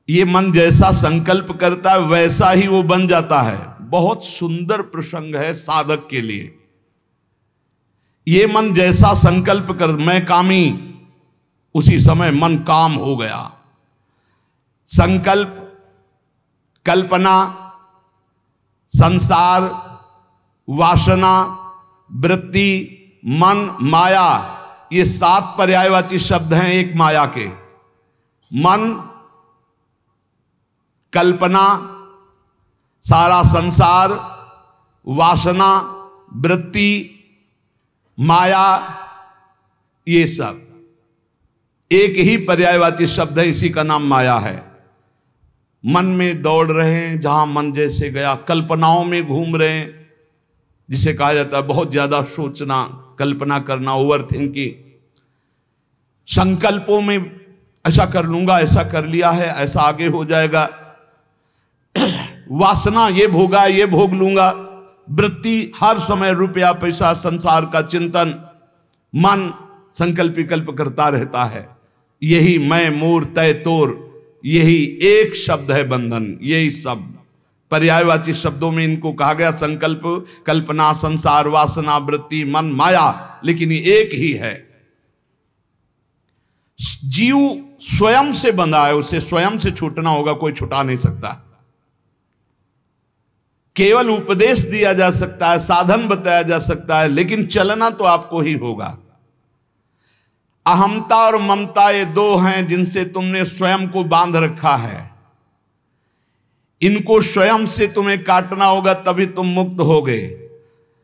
S1: ये मन जैसा संकल्प करता है वैसा ही वो बन जाता है। बहुत सुंदर प्रसंग है साधक के लिए। ये मन जैसा संकल्प कर, मैं कामी, उसी समय मन काम हो गया। संकल्प, कल्पना, संसार, वासना, वृत्ति, मन, माया, ये 7 पर्यायवाची शब्द हैं एक माया के। मन, कल्पना, सारा संसार, वासना, वृत्ति, माया, ये सब एक ही पर्यायवाची शब्द है, इसी का नाम माया है। मन में दौड़ रहे हैं, जहां मन जैसे गया। कल्पनाओं में घूम रहे हैं, जिसे कहा जाता है बहुत ज्यादा सोचना, कल्पना करना, ओवर थिंकिंग। संकल्पों में ऐसा कर लूंगा, ऐसा कर लिया है, ऐसा आगे हो जाएगा। वासना, ये भोगा, ये भोग लूंगा। वृत्ति, हर समय रुपया पैसा संसार का चिंतन। मन संकल्प विकल्प करता रहता है। यही मैं मोर तय तोर, यही एक शब्द है बंधन। यही शब्द पर्यायवाची शब्दों में इनको कहा गया, संकल्प, कल्पना, संसार, वासना, वृत्ति, मन, माया, लेकिन ये एक ही है। जीव स्वयं से बंधा है, उसे स्वयं से छूटना होगा, कोई छुटा नहीं सकता। केवल उपदेश दिया जा सकता है, साधन बताया जा सकता है, लेकिन चलना तो आपको ही होगा। अहमता और ममता ये दो हैं जिनसे तुमने स्वयं को बांध रखा है। इनको स्वयं से तुम्हें काटना होगा, तभी तुम मुक्त होगे।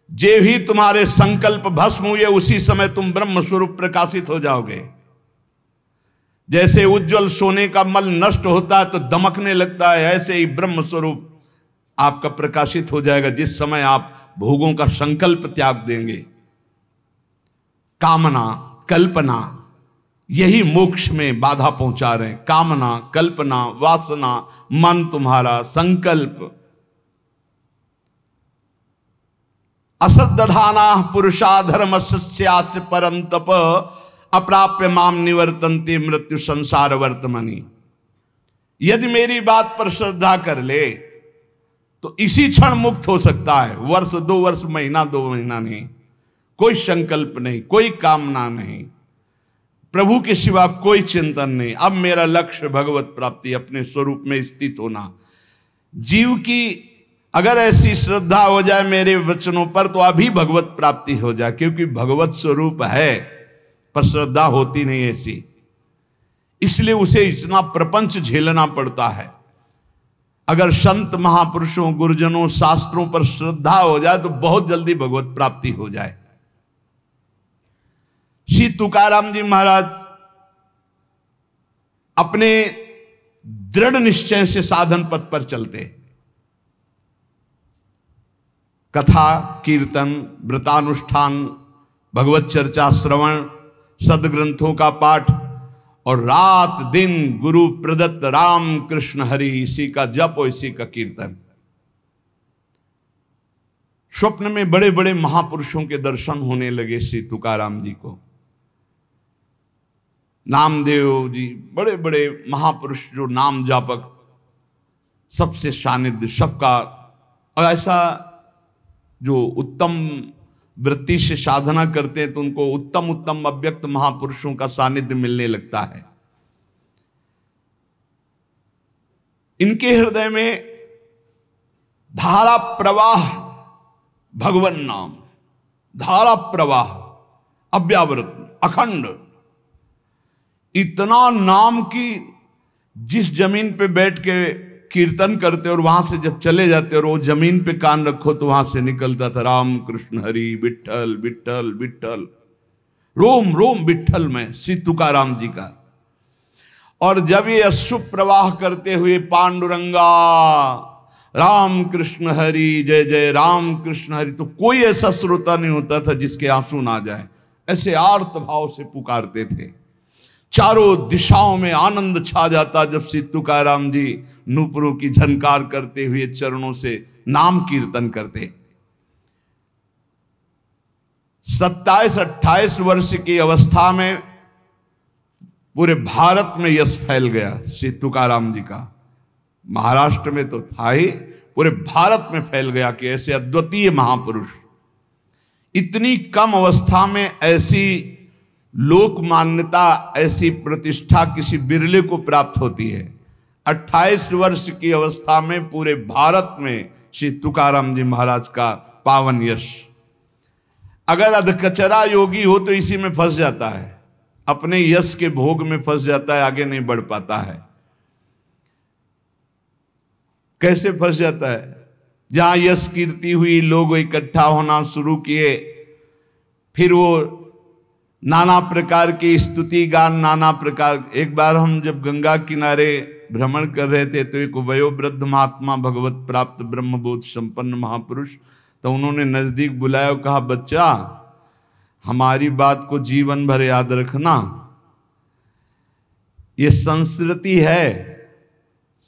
S1: जे भी तुम्हारे संकल्प भस्म हुए, उसी समय तुम ब्रह्म स्वरूप प्रकाशित हो जाओगे। जैसे उज्जवल सोने का मल नष्ट होता है तो दमकने लगता है, ऐसे ही ब्रह्म स्वरूप आपका प्रकाशित हो जाएगा जिस समय आप भोगों का संकल्प त्याग देंगे। कामना, कल्पना, यही मोक्ष में बाधा पहुंचा रहे हैं। कामना, कल्पना, वासना, मन तुम्हारा, संकल्प। असद्दधाना पुरुषा धर्म शिष्यास्य परंतप अप्राप्य माम निवर्तन्ते मृत्यु संसार वर्तमनि। यदि मेरी बात पर श्रद्धा कर ले तो इसी क्षण मुक्त हो सकता है। वर्ष 2 वर्ष, महीना 2 महीना नहीं, कोई संकल्प नहीं, कोई कामना नहीं, प्रभु के सिवा कोई चिंतन नहीं। अब मेरा लक्ष्य भगवत प्राप्ति, अपने स्वरूप में स्थित होना। जीव की अगर ऐसी श्रद्धा हो जाए मेरे वचनों पर तो अभी भगवत प्राप्ति हो जाए, क्योंकि भगवत स्वरूप है पर श्रद्धा होती नहीं ऐसी, इसलिए उसे इतना प्रपंच झेलना पड़ता है। अगर संत महापुरुषों गुरुजनों शास्त्रों पर श्रद्धा हो जाए तो बहुत जल्दी भगवत प्राप्ति हो जाए। श्री तुकाराम जी महाराज अपने दृढ़ निश्चय से साधन पथ पर चलते। कथा कीर्तन व्रतानुष्ठान भगवत चर्चा श्रवण सदग्रंथों का पाठ और रात दिन गुरु प्रदत्त राम कृष्ण हरि, इसी का जप और इसी का कीर्तन। स्वप्न में बड़े बड़े महापुरुषों के दर्शन होने लगे श्री तुकाराम जी को। नामदेव जी, बड़े बड़े महापुरुष जो नाम जापक, सबसे सानिध्य सबका, और ऐसा जो उत्तम वृत्ति से साधना करते हैं तो उनको उत्तम उत्तम अव्यक्त महापुरुषों का सानिध्य मिलने लगता है। इनके हृदय में धारा प्रवाह भगवन नाम, धारा प्रवाह अव्यावृत अखंड, इतना नाम की जिस जमीन पे बैठ के कीर्तन करते और वहां से जब चले जाते और वो जमीन पे कान रखो तो वहां से निकलता था राम कृष्ण हरि विठल विठल विठल, रोम रोम विठल में श्री तुकाराम जी का। और जब ये अशुभ प्रवाह करते हुए पांडुरंगा राम कृष्ण हरि जय जय राम कृष्ण हरि, तो कोई ऐसा श्रोता नहीं होता था जिसके आंसू ना जाए, ऐसे आर्त भाव से पुकारते थे। चारों दिशाओं में आनंद छा जाता जब श्री तुकाराम जी नूपुरों की झनकार करते हुए चरणों से नाम कीर्तन करते। 27-28 वर्ष की अवस्था में पूरे भारत में यश फैल गया श्री तुकाराम जी का। महाराष्ट्र में तो था ही, पूरे भारत में फैल गया कि ऐसे अद्वितीय महापुरुष। इतनी कम अवस्था में ऐसी लोक मान्यता, ऐसी प्रतिष्ठा किसी बिरले को प्राप्त होती है। 28 वर्ष की अवस्था में पूरे भारत में श्री तुकाराम जी महाराज का पावन यश। अगर अधकचरा योगी हो तो इसी में फंस जाता है, अपने यश के भोग में फंस जाता है, आगे नहीं बढ़ पाता है। कैसे फंस जाता है? जहां यश कीर्ति हुई, लोग इकट्ठा होना शुरू किए, फिर वो नाना प्रकार की स्तुति गान, नाना प्रकार। एक बार हम जब गंगा किनारे भ्रमण कर रहे थे तो एक वयोवृद्ध महात्मा भगवत प्राप्त ब्रह्मबोध संपन्न महापुरुष, तो उन्होंने नजदीक बुलाया और कहा, बच्चा हमारी बात को जीवन भर याद रखना, ये संस्कृति है,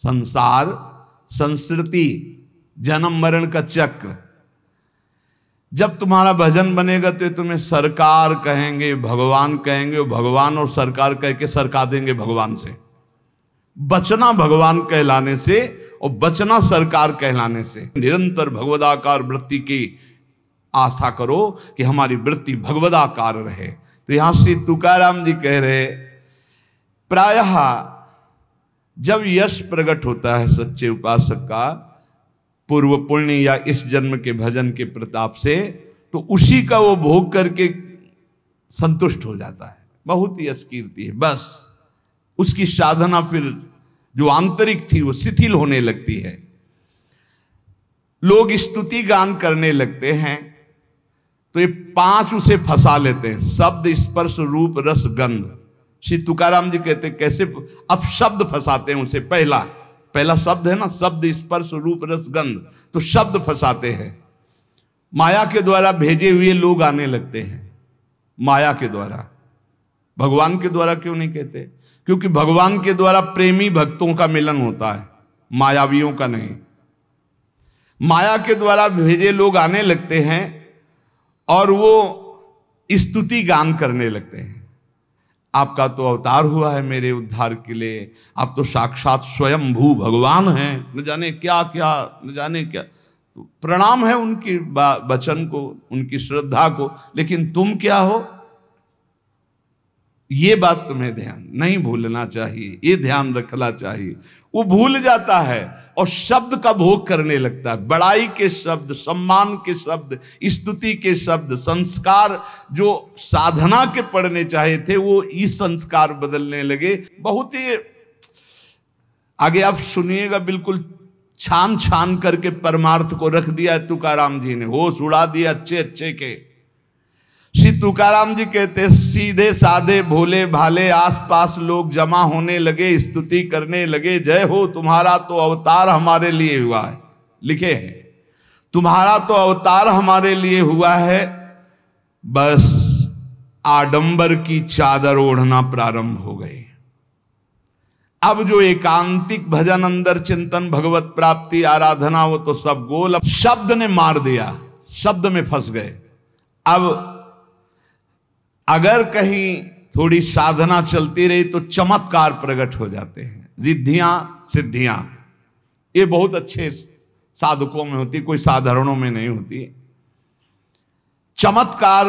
S1: संसार संस्कृति, जन्म मरण का चक्र। जब तुम्हारा भजन बनेगा तो तुम्हें सरकार कहेंगे, भगवान कहेंगे, और भगवान और सरकार कह के सरका देंगे भगवान से। बचना भगवान कहलाने से और बचना सरकार कहलाने से। निरंतर भगवदाकार वृत्ति की आशा करो कि हमारी वृत्ति भगवदाकार रहे। तो यहां श्री तुकाराम जी कह रहे, प्रायः जब यश प्रकट होता है सच्चे उपासक का पूर्व पुण्य या इस जन्म के भजन के प्रताप से, तो उसी का वो भोग करके संतुष्ट हो जाता है। बहुत ही यश कीर्ति है, बस उसकी साधना फिर जो आंतरिक थी वो शिथिल होने लगती है। लोग स्तुति गान करने लगते हैं तो ये 5 उसे फंसा लेते हैं, शब्द स्पर्श रूप रस गंध। श्री तुकाराम जी कहते कैसे? अब शब्द फंसाते हैं उसे। पहला शब्द है ना, शब्द स्पर्श रूप रस गंध, तो शब्द फंसाते हैं। माया के द्वारा भेजे हुए लोग आने लगते हैं, माया के द्वारा। भगवान के द्वारा क्यों नहीं कहते? क्योंकि भगवान के द्वारा प्रेमी भक्तों का मिलन होता है, मायावियों का नहीं। माया के द्वारा भेजे लोग आने लगते हैं और वो स्तुति गान करने लगते हैं। आपका तो अवतार हुआ है मेरे उद्धार के लिए, आप तो साक्षात स्वयंभू भगवान हैं, न जाने क्या क्या, न जाने क्या। तो प्रणाम है उनकी वचन को, उनकी श्रद्धा को, लेकिन तुम क्या हो, ये बात तुम्हें ध्यान नहीं भूलना चाहिए, ये ध्यान रखना चाहिए। वो भूल जाता है और शब्द का भोग करने लगता है। बड़ाई के शब्द, सम्मान के शब्द, स्तुति के शब्द, संस्कार जो साधना के पढ़ने चाहे थे वो इस संस्कार बदलने लगे। बहुत ही आगे आप सुनिएगा, बिल्कुल छान छान करके परमार्थ को रख दिया है तुकाराम जी ने, होश उड़ा दिया अच्छे अच्छे के। श्री तुकाराम जी कहते सीधे साधे भोले भाले आसपास लोग जमा होने लगे, स्तुति करने लगे। जय हो, तुम्हारा तो अवतार हमारे लिए हुआ है, लिखे हैं, तुम्हारा तो अवतार हमारे लिए हुआ है, बस आडंबर की चादर ओढ़ना प्रारंभ हो गई। अब जो एकांतिक भजन, अंदर चिंतन, भगवत प्राप्ति, आराधना, वो तो सब गोल। अब शब्द ने मार दिया, शब्द में फंस गए। अब अगर कहीं थोड़ी साधना चलती रही तो चमत्कार प्रकट हो जाते हैं, रिद्धियां सिद्धियां। ये बहुत अच्छे साधकों में होती, कोई साधारणों में नहीं होती। चमत्कार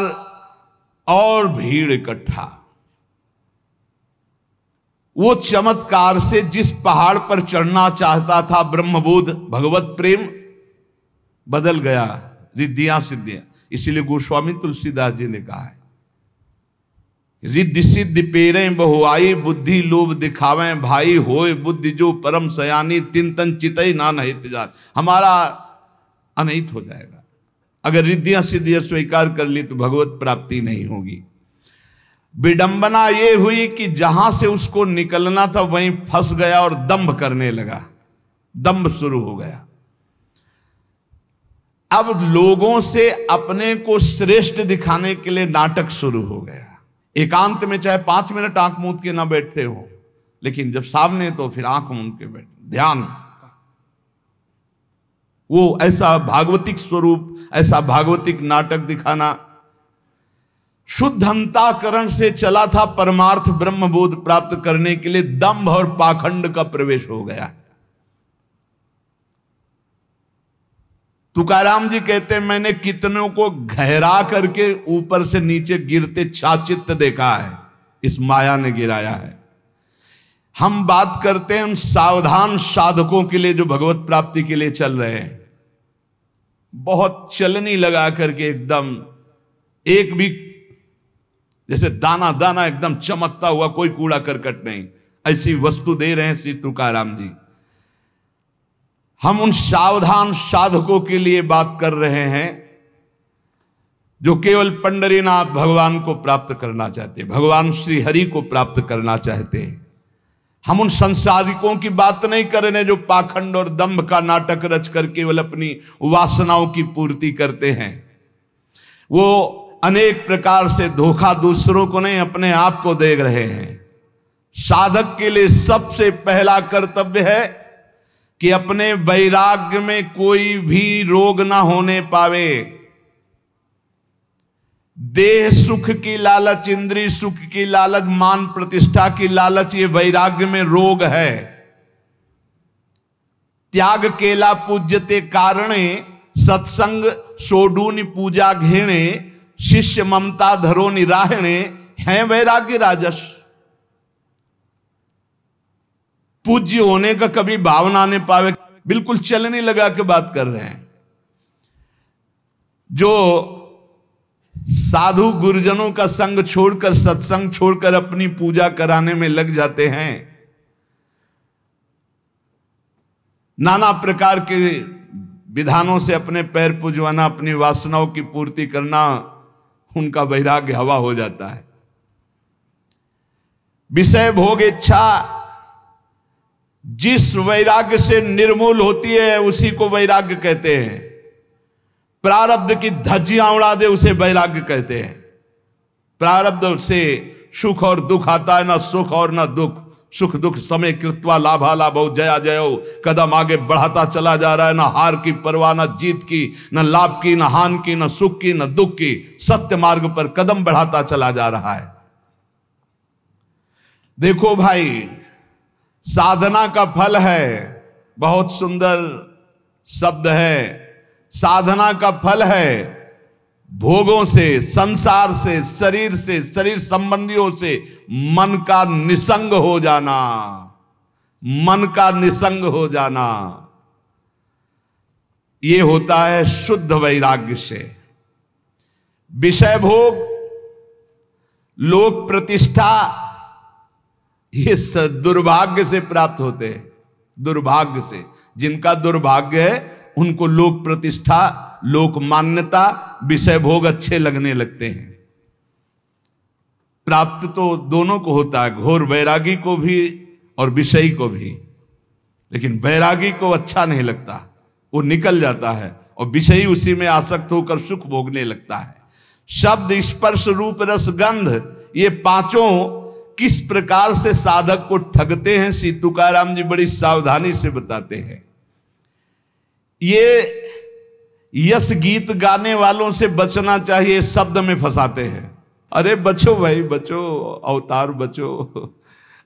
S1: और भीड़ इकट्ठा। वो चमत्कार से जिस पहाड़ पर चढ़ना चाहता था ब्रह्मबोध भगवत प्रेम, बदल गया रिद्धियां सिद्धियां। इसीलिए गोस्वामी तुलसीदास जी ने कहा है, रिद्धि सिद्धि पेरे बहुआई, बुद्धि लोभ दिखावे भाई, होए बुद्धि जो परम सयानी, तिन तन चितई ना नहित जान। हमारा अनहित हो जाएगा अगर रिद्धियां सिद्धियां स्वीकार कर ली तो भगवत प्राप्ति नहीं होगी। विडंबना ये हुई कि जहां से उसको निकलना था वहीं फंस गया और दंभ करने लगा, दंभ शुरू हो गया। अब लोगों से अपने को श्रेष्ठ दिखाने के लिए नाटक शुरू हो गया। एकांत में चाहे 5 मिनट आंख मूंद के ना बैठते हो, लेकिन जब सामने तो फिर आंख मूंद के बैठ, ध्यान, वो ऐसा भागवतिक स्वरूप, ऐसा भागवतिक नाटक दिखाना। शुद्ध अंतःकरण से चला था परमार्थ ब्रह्मबोध प्राप्त करने के लिए, दंभ और पाखंड का प्रवेश हो गया। तुकाराम जी कहते हैं, मैंने कितनों को गहरा करके ऊपर से नीचे गिरते छाचित्त देखा है, इस माया ने गिराया है। हम बात करते हैं उन सावधान साधकों के लिए जो भगवत प्राप्ति के लिए चल रहे हैं, बहुत चलनी लगा करके एकदम एक भी जैसे दाना दाना एकदम चमकता हुआ, कोई कूड़ा करकट नहीं, ऐसी वस्तु दे रहे हैं श्री तुकाराम जी। हम उन सावधान साधकों के लिए बात कर रहे हैं जो केवल पंडरीनाथ भगवान को प्राप्त करना चाहते, भगवान श्री हरि को प्राप्त करना चाहते हैं। हम उन संसारिकों की बात नहीं कर रहे जो पाखंड और दंभ का नाटक रच कर केवल अपनी वासनाओं की पूर्ति करते हैं। वो अनेक प्रकार से धोखा दूसरों को नहीं, अपने आप को दे रहे हैं। साधक के लिए सबसे पहला कर्तव्य है कि अपने वैराग्य में कोई भी रोग ना होने पावे। देह सुख की लालच, इंद्रिय सुख की लालच, मान प्रतिष्ठा की लालच, ये वैराग्य में रोग है। त्याग केला पूज्यते कारणे, सत्संग सोडूनि पूजा घेणे, शिष्य ममता धरो निराहणे, है वैराग्य राजस। पूज्य होने का कभी भावना नहीं पावे, बिल्कुल चलने लगा के बात कर रहे हैं। जो साधु गुरुजनों का संग छोड़कर, सत्संग छोड़कर अपनी पूजा कराने में लग जाते हैं, नाना प्रकार के विधानों से अपने पैर पुजवाना, अपनी वासनाओं की पूर्ति करना, उनका वैराग्य हवा हो जाता है। विषय भोग इच्छा जिस वैराग्य से निर्मूल होती है उसी को वैराग्य कहते हैं। प्रारब्ध की धज्जियां उड़ा दे उसे वैराग्य कहते हैं। प्रारब्ध से सुख और दुख आता है, ना सुख और ना दुख, सुख दुख समय कृत्वा लाभा लाभो जया जयो, कदम आगे बढ़ाता चला जा रहा है, ना हार की परवाह, ना जीत की, ना लाभ की, ना हान की, ना सुख की, ना दुख की, सत्य मार्ग पर कदम बढ़ाता चला जा रहा है। देखो भाई, साधना का फल है, बहुत सुंदर शब्द है, साधना का फल है भोगों से, संसार से, शरीर से, शरीर संबंधियों से मन का निसंग हो जाना, मन का निसंग हो जाना। ये होता है शुद्ध वैराग्य से। विषय भोग, लोक प्रतिष्ठा, ये दुर्भाग्य से प्राप्त होते हैं। दुर्भाग्य से, जिनका दुर्भाग्य है उनको लोक प्रतिष्ठा, लोक मान्यता, विषय भोग अच्छे लगने लगते हैं। प्राप्त तो दोनों को होता है, घोर वैरागी को भी और विषयी को भी, लेकिन वैरागी को अच्छा नहीं लगता, वो निकल जाता है और विषयी उसी में आसक्त होकर सुख भोगने लगता है। शब्द, स्पर्श, रूप, रस, गंध, ये पांचों किस प्रकार से साधक को ठगते हैं, श्री तुकाराम जी बड़ी सावधानी से बताते हैं। ये यश गीत गाने वालों से बचना चाहिए, शब्द में फंसाते हैं। अरे बचो भाई बचो, अवतार बचो,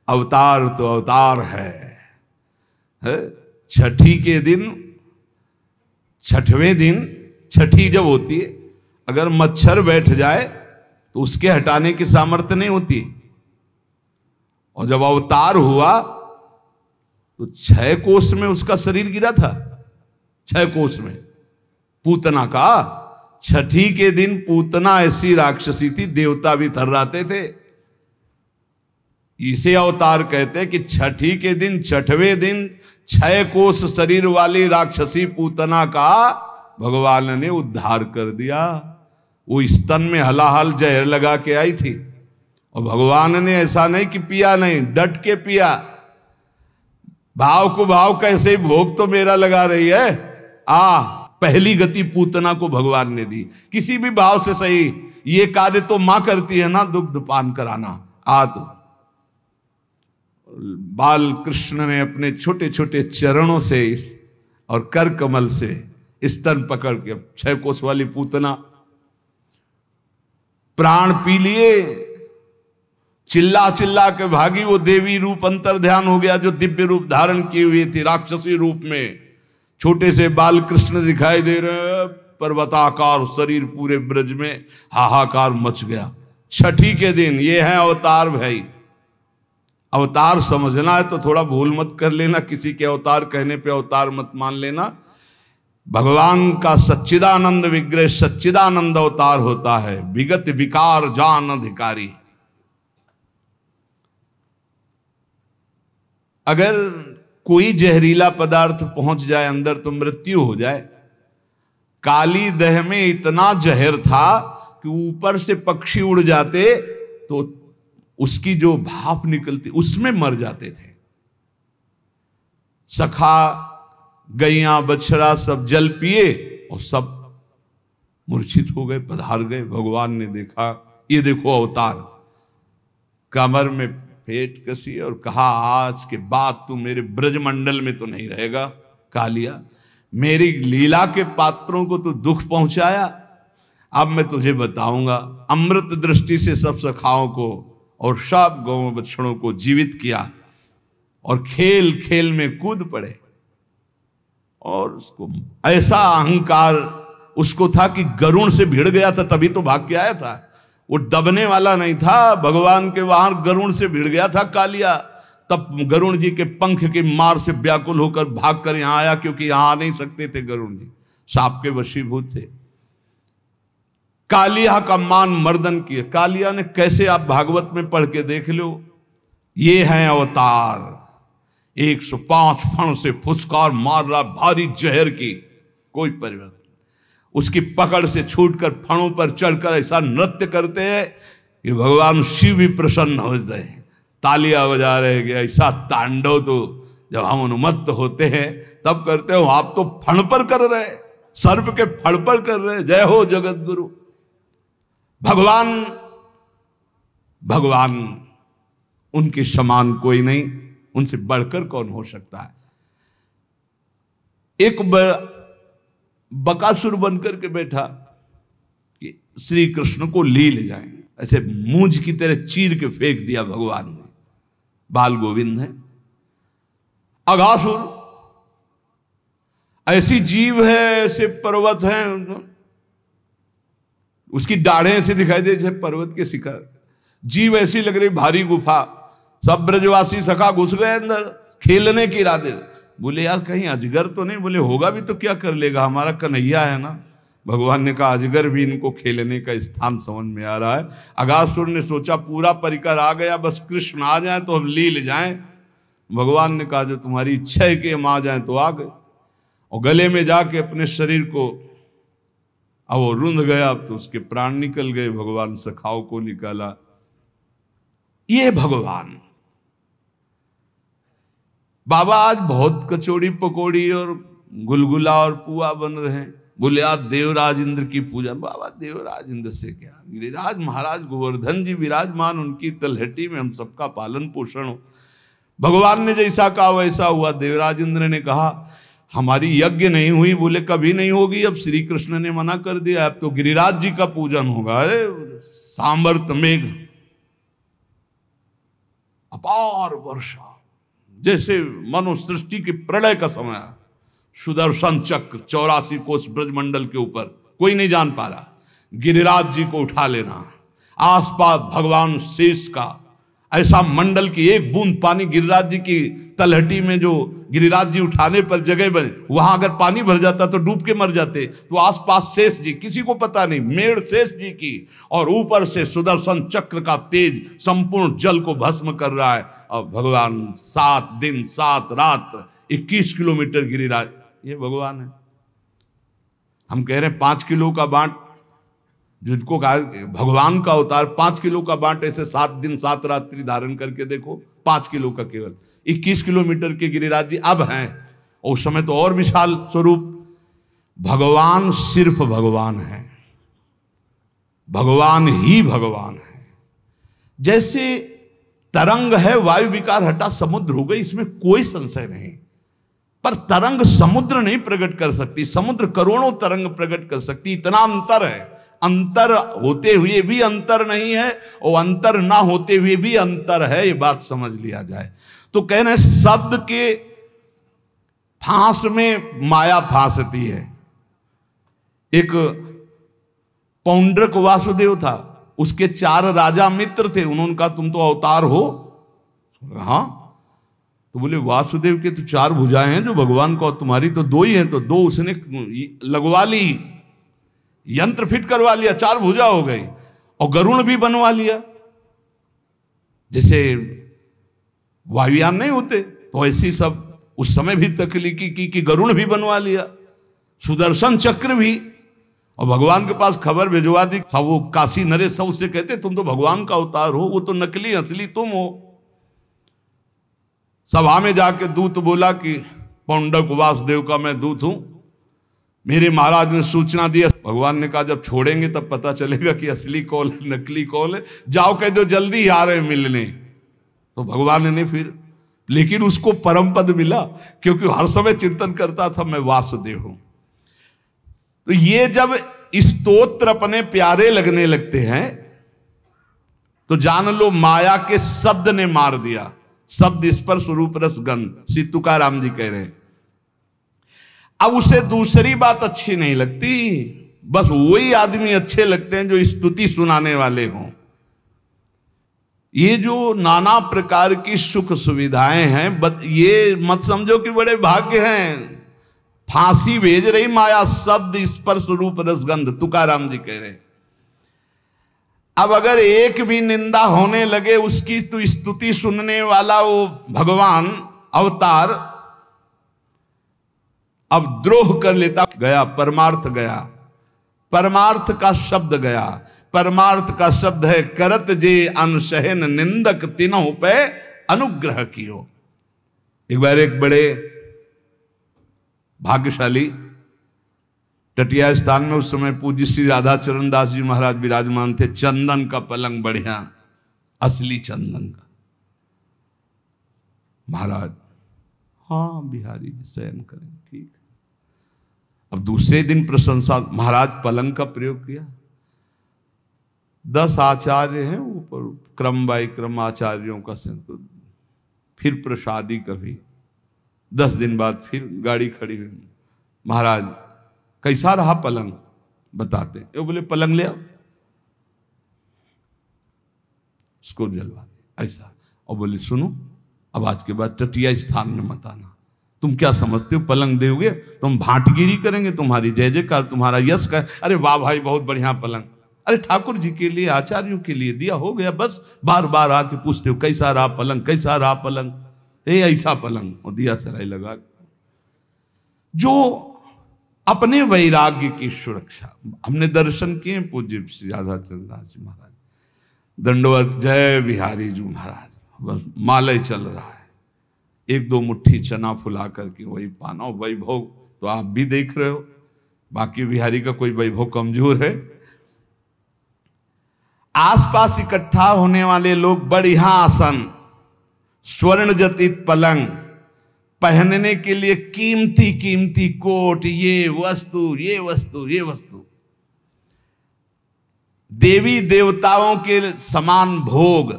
S1: अवतार तो अवतार है। छठी के दिन, छठवें दिन, छठी जब होती है, अगर मच्छर बैठ जाए तो उसके हटाने की सामर्थ्य नहीं होती। और जब अवतार हुआ तो 6 कोस में उसका शरीर गिरा था, 6 कोस में। पूतना का, छठी के दिन पूतना ऐसी राक्षसी थी, देवता भी थर्राते थे। इसे अवतार कहते हैं कि छठी के दिन, छठवें दिन 6 कोस शरीर वाली राक्षसी पूतना का भगवान ने उद्धार कर दिया। वो स्तन में हलाहल जहर लगा के आई थी और भगवान ने ऐसा नहीं कि पिया नहीं, डट के पिया। भाव को भाव कैसे ही भोग तो मेरा लगा रही है। पहली गति पूतना को भगवान ने दी, किसी भी भाव से सही। ये कार्य तो मां करती है ना, दुग्ध पान कराना। तो बाल कृष्ण ने अपने छोटे छोटे चरणों से और कर कमल से स्तन पकड़ के, 6 कोस वाली पूतना प्राण पी लिए, चिल्ला चिल्ला के भागी। वो देवी रूप अंतर ध्यान हो गया, जो दिव्य रूप धारण किए हुए थी राक्षसी रूप में। छोटे से बाल कृष्ण दिखाई दे रहे, पर्वताकार शरीर, पूरे ब्रज में हाहाकार मच गया। छठी के दिन ये है अवतार भाई। अवतार समझना है तो थोड़ा भूल मत कर लेना, किसी के अवतार कहने पे अवतार मत मान लेना। भगवान का सच्चिदानंद विग्रह सच्चिदानंद अवतार होता है। विगत विकार जान अधिकारी। अगर कोई जहरीला पदार्थ पहुंच जाए अंदर तो मृत्यु हो जाए। काली दह में इतना जहर था कि ऊपर से पक्षी उड़ जाते तो उसकी जो भाप निकलती उसमें मर जाते थे। सखा, गैया, बछड़ा सब जल पिए और सब मूर्छित हो गए, पधार गए। भगवान ने देखा, ये देखो अवतार। कमर में फेंट कसी और कहा, आज के बाद तू मेरे ब्रजमंडल में तो नहीं रहेगा कालिया। मेरी लीला के पात्रों को तू दुख पहुंचाया, अब मैं तुझे बताऊंगा। अमृत दृष्टि से सब सखाओं को और सब गौ बछड़ों को जीवित किया और खेल खेल में कूद पड़े। और उसको ऐसा अहंकार उसको था कि गरुण से भिड़ गया था, तभी तो भाग के आया था। वो दबने वाला नहीं था, भगवान के वहां गरुण से भिड़ गया था कालिया। तब गरुण जी के पंख की मार से व्याकुल होकर भागकर यहां आया, क्योंकि यहां आ नहीं सकते थे गरुण जी, सांप के वशीभूत थे। कालिया का मान मर्दन किया। कालिया ने कैसे, आप भागवत में पढ़ के देख लो। ये है अवतार। 105 फण से फुसकार मार रहा, भारी जहर की, कोई परिवर्तन। उसकी पकड़ से छूटकर फणों पर चढ़कर ऐसा नृत्य करते हैं कि भगवान शिव भी प्रसन्न हो जाते हैं। तालियां बजा रहे कि ऐसा तांडव तो जब हम उन्मत्त होते हैं तब करते हो। आप तो फण पर कर रहे, सर्प के फण पर कर रहे। जय हो जगत गुरु। भगवान भगवान उनके समान कोई नहीं, उनसे बढ़कर कौन हो सकता है। एक बकासुर बनकर के बैठा कि श्री कृष्ण को ले जाएं, ऐसे मूंज की तरह चीर के फेंक दिया भगवान ने। बाल गोविंद है। अघासुर ऐसी जीव है, ऐसे पर्वत है, उसकी दाढ़ें ऐसे दिखाई दे जैसे पर्वत के शिखर। जीव ऐसी लग रही भारी गुफा। सब ब्रजवासी सखा घुस गए अंदर, खेलने के इरादे बोले यार कहीं अजगर तो नहीं? बोले होगा भी तो क्या कर लेगा, हमारा कन्हैया है ना। भगवान ने कहा अजगर भी इनको खेलने का स्थान समझ में आ रहा है। अगासुर ने सोचा पूरा परिकर आ गया, बस कृष्ण आ जाए तो हम लील जाएं। भगवान ने कहा जो तुम्हारी इच्छा है कि हम आ जाएं तो आ गए, और गले में जाके अपने शरीर को, अब वो रुंध गया, अब तो उसके प्राण निकल गए। भगवान सखाओं को निकाला। ये भगवान बाबा आज बहुत कचौड़ी पकौड़ी और गुलगुला और पुआ बन रहे हैं। बोले आज देवराज इंद्र की पूजा। बाबा देवराज इंद्र से क्या, गिरिराज महाराज गोवर्धन जी विराजमान, उनकी तलहटी में हम सबका पालन पोषण हो। भगवान ने जैसा कहा वैसा हुआ। देवराज इंद्र ने कहा हमारी यज्ञ नहीं हुई। बोले कभी नहीं होगी, अब श्री कृष्ण ने मना कर दिया, अब तो गिरिराज जी का पूजन होगा। अरे सांवर्त मेघ, अपार वर्षा, जैसे मनो सृष्टि के प्रलय का समय। सुदर्शन चक्र 84 कोस ब्रजमंडल के ऊपर, कोई नहीं जान पा रहा। गिरिराज जी को उठा लेना, आसपास भगवान शेष का ऐसा मंडल की एक बूंद पानी, गिरिराज जी की तलहटी में जो गिरिराज जी उठाने पर जगह बने, वहां अगर पानी भर जाता तो डूब के मर जाते। तो आसपास शेष जी, किसी को पता नहीं, मेड़ शेष जी की, और ऊपर से सुदर्शन चक्र का तेज संपूर्ण जल को भस्म कर रहा है। और भगवान 7 दिन 7 रात 21 किलोमीटर गिरिराज, ये भगवान है। हम कह रहे हैं 5 किलो का बांट, जिनको कहा भगवान का अवतार 5 किलो का बांट, ऐसे 7 दिन 7 रात्रि धारण करके देखो, 5 किलो का केवल 21 किलोमीटर के गिरिराज जी अब हैं। और उस समय तो और विशाल स्वरूप। भगवान सिर्फ भगवान है, भगवान ही भगवान है। जैसे तरंग है, वायु विकार हटा समुद्र हो गई, इसमें कोई संशय नहीं। पर तरंग समुद्र नहीं प्रकट कर सकती, समुद्र करोड़ों तरंग प्रकट कर सकती, इतना अंतर है। अंतर होते हुए भी अंतर नहीं है, और अंतर ना होते हुए भी अंतर है, ये बात समझ लिया जाए। तो कह रहे शब्द के फांस में माया फांसती है। एक पौंड्रक वासुदेव था, उसके 4 राजा मित्र थे। उन्होंने कहा तुम तो अवतार हो। हाँ, तो बोले वासुदेव के तो 4 भुजाएं हैं जो भगवान को, तुम्हारी तो 2 ही हैं। तो 2 उसने लगवा ली, यंत्र फिट करवा लिया, 4 भुजा हो गई। और गरुण भी बनवा लिया, जैसे वायुयान नहीं होते तो ऐसी सब उस समय भी तकलीकी की कि गरुण भी बनवा लिया, सुदर्शन चक्र भी। और भगवान के पास खबर भिजवा दी। सब वो काशी नरेश सब उससे कहते तुम तो भगवान का अवतार हो, वो तो नकली असली तुम हो। सभा में जाके दूत बोला कि पौंडक वासुदेव का मैं दूत हूं, मेरे महाराज ने सूचना दी। भगवान ने कहा जब छोड़ेंगे तब पता चलेगा कि असली कौन है नकली कौन है, जाओ कह दो जल्दी ही आ रहे मिलने। तो भगवान ने फिर, लेकिन उसको परम पद मिला, क्योंकि हर समय चिंतन करता था मैं वासुदेव हूं। तो ये जब स्तोत्र अपने प्यारे लगने लगते हैं तो जान लो माया के शब्द ने मार दिया। शब्द स्पर्श रूप रस गंध, श्री तुकाराम जी कह रहे हैं। अब उसे दूसरी बात अच्छी नहीं लगती, बस वही आदमी अच्छे लगते हैं जो स्तुति सुनाने वाले हों। ये जो नाना प्रकार की सुख सुविधाएं हैं, ये मत समझो कि बड़े भाग्य हैं। फांसी भेज रही माया, शब्द स्पर्श रूप रसगंध, तुकाराम जी कह रहे। अब अगर एक भी निंदा होने लगे उसकी, तो स्तुति सुनने वाला वो भगवान अवतार अब द्रोह कर लेता। गया परमार्थ, गया परमार्थ का शब्द गया। परमार्थ का शब्द है करत जे अनशहन निंदक तीनों पे अनुग्रह कियो। एक बार एक बड़े भाग्यशाली टटिया स्थान में उस समय पूज्य श्री राधाचरण दास जी महाराज विराजमान थे। चंदन का पलंग बढ़िया, असली चंदन का। महाराज हाँ बिहारी जी शयन करें, ठीक। अब दूसरे दिन प्रशंसा, महाराज पलंग का प्रयोग किया। 10 आचार्य हैं ऊपर, क्रम बाई क्रम आचार्यों का संतो, फिर प्रसादी कभी। 10 दिन बाद फिर गाड़ी खड़ी हुई। महाराज कैसा रहा पलंग, बताते। ये बोले पलंग ले आओ, उसको जलवा दे ऐसा। और बोले सुनो, अब आज के बाद टटिया स्थान में मत आना, तुम क्या समझते हो पलंग दोगे, तुम भाटगिरी करेंगे, तुम्हारी जय जयकार, तुम्हारा यश का, अरे वाह भाई बहुत बढ़िया पलंग, अरे ठाकुर जी के लिए आचार्यों के लिए दिया, हो गया बस। बार बार आके पूछते हो कैसा रहा पलंग, कैसा रहा पलंग, ऐसा पलंग, और दिया सराय लगा। जो अपने वैराग्य की सुरक्षा, हमने दर्शन किए पूज्य राधाचंद्र दास जी महाराज, दंडवत जय बिहारी जी महाराज, बस मालय चल रहा है, एक दो मुट्ठी चना फुला करके वही पाना, वैभव तो आप भी देख रहे हो, बाकी बिहारी का कोई वैभव कमजोर है। आसपास इकट्ठा होने वाले लोग बढ़िया आसन, स्वर्ण जटित पलंग, पहनने के लिए कीमती कीमती कोट, ये वस्तु ये वस्तु ये वस्तु, देवी देवताओं के समान भोग।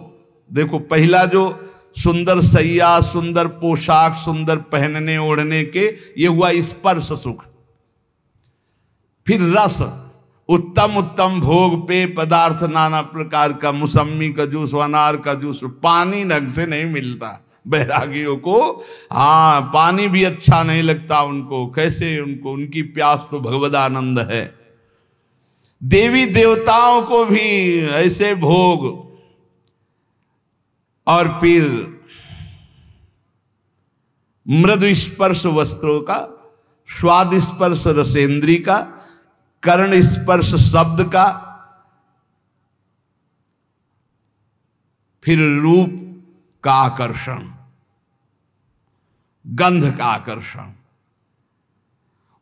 S1: देखो पहला जो सुंदर सैया, सुंदर पोशाक, सुंदर पहनने ओढ़ने के, ये हुआ स्पर्श सुख। फिर रस, उत्तम उत्तम भोग, पेय पदार्थ नाना प्रकार का, मौसम्मी का जूस, अनार का जूस, पानी ढंग से नहीं मिलता बैरागियों को, हाँ पानी भी अच्छा नहीं लगता उनको, कैसे उनको, उनकी प्यास तो भगवदानंद है। देवी देवताओं को भी ऐसे भोग, और फिर मृदु स्पर्श वस्त्रों का, स्वाद स्पर्श रसेंद्री का, कर्ण स्पर्श शब्द का, फिर रूप का आकर्षण, गंध का आकर्षण,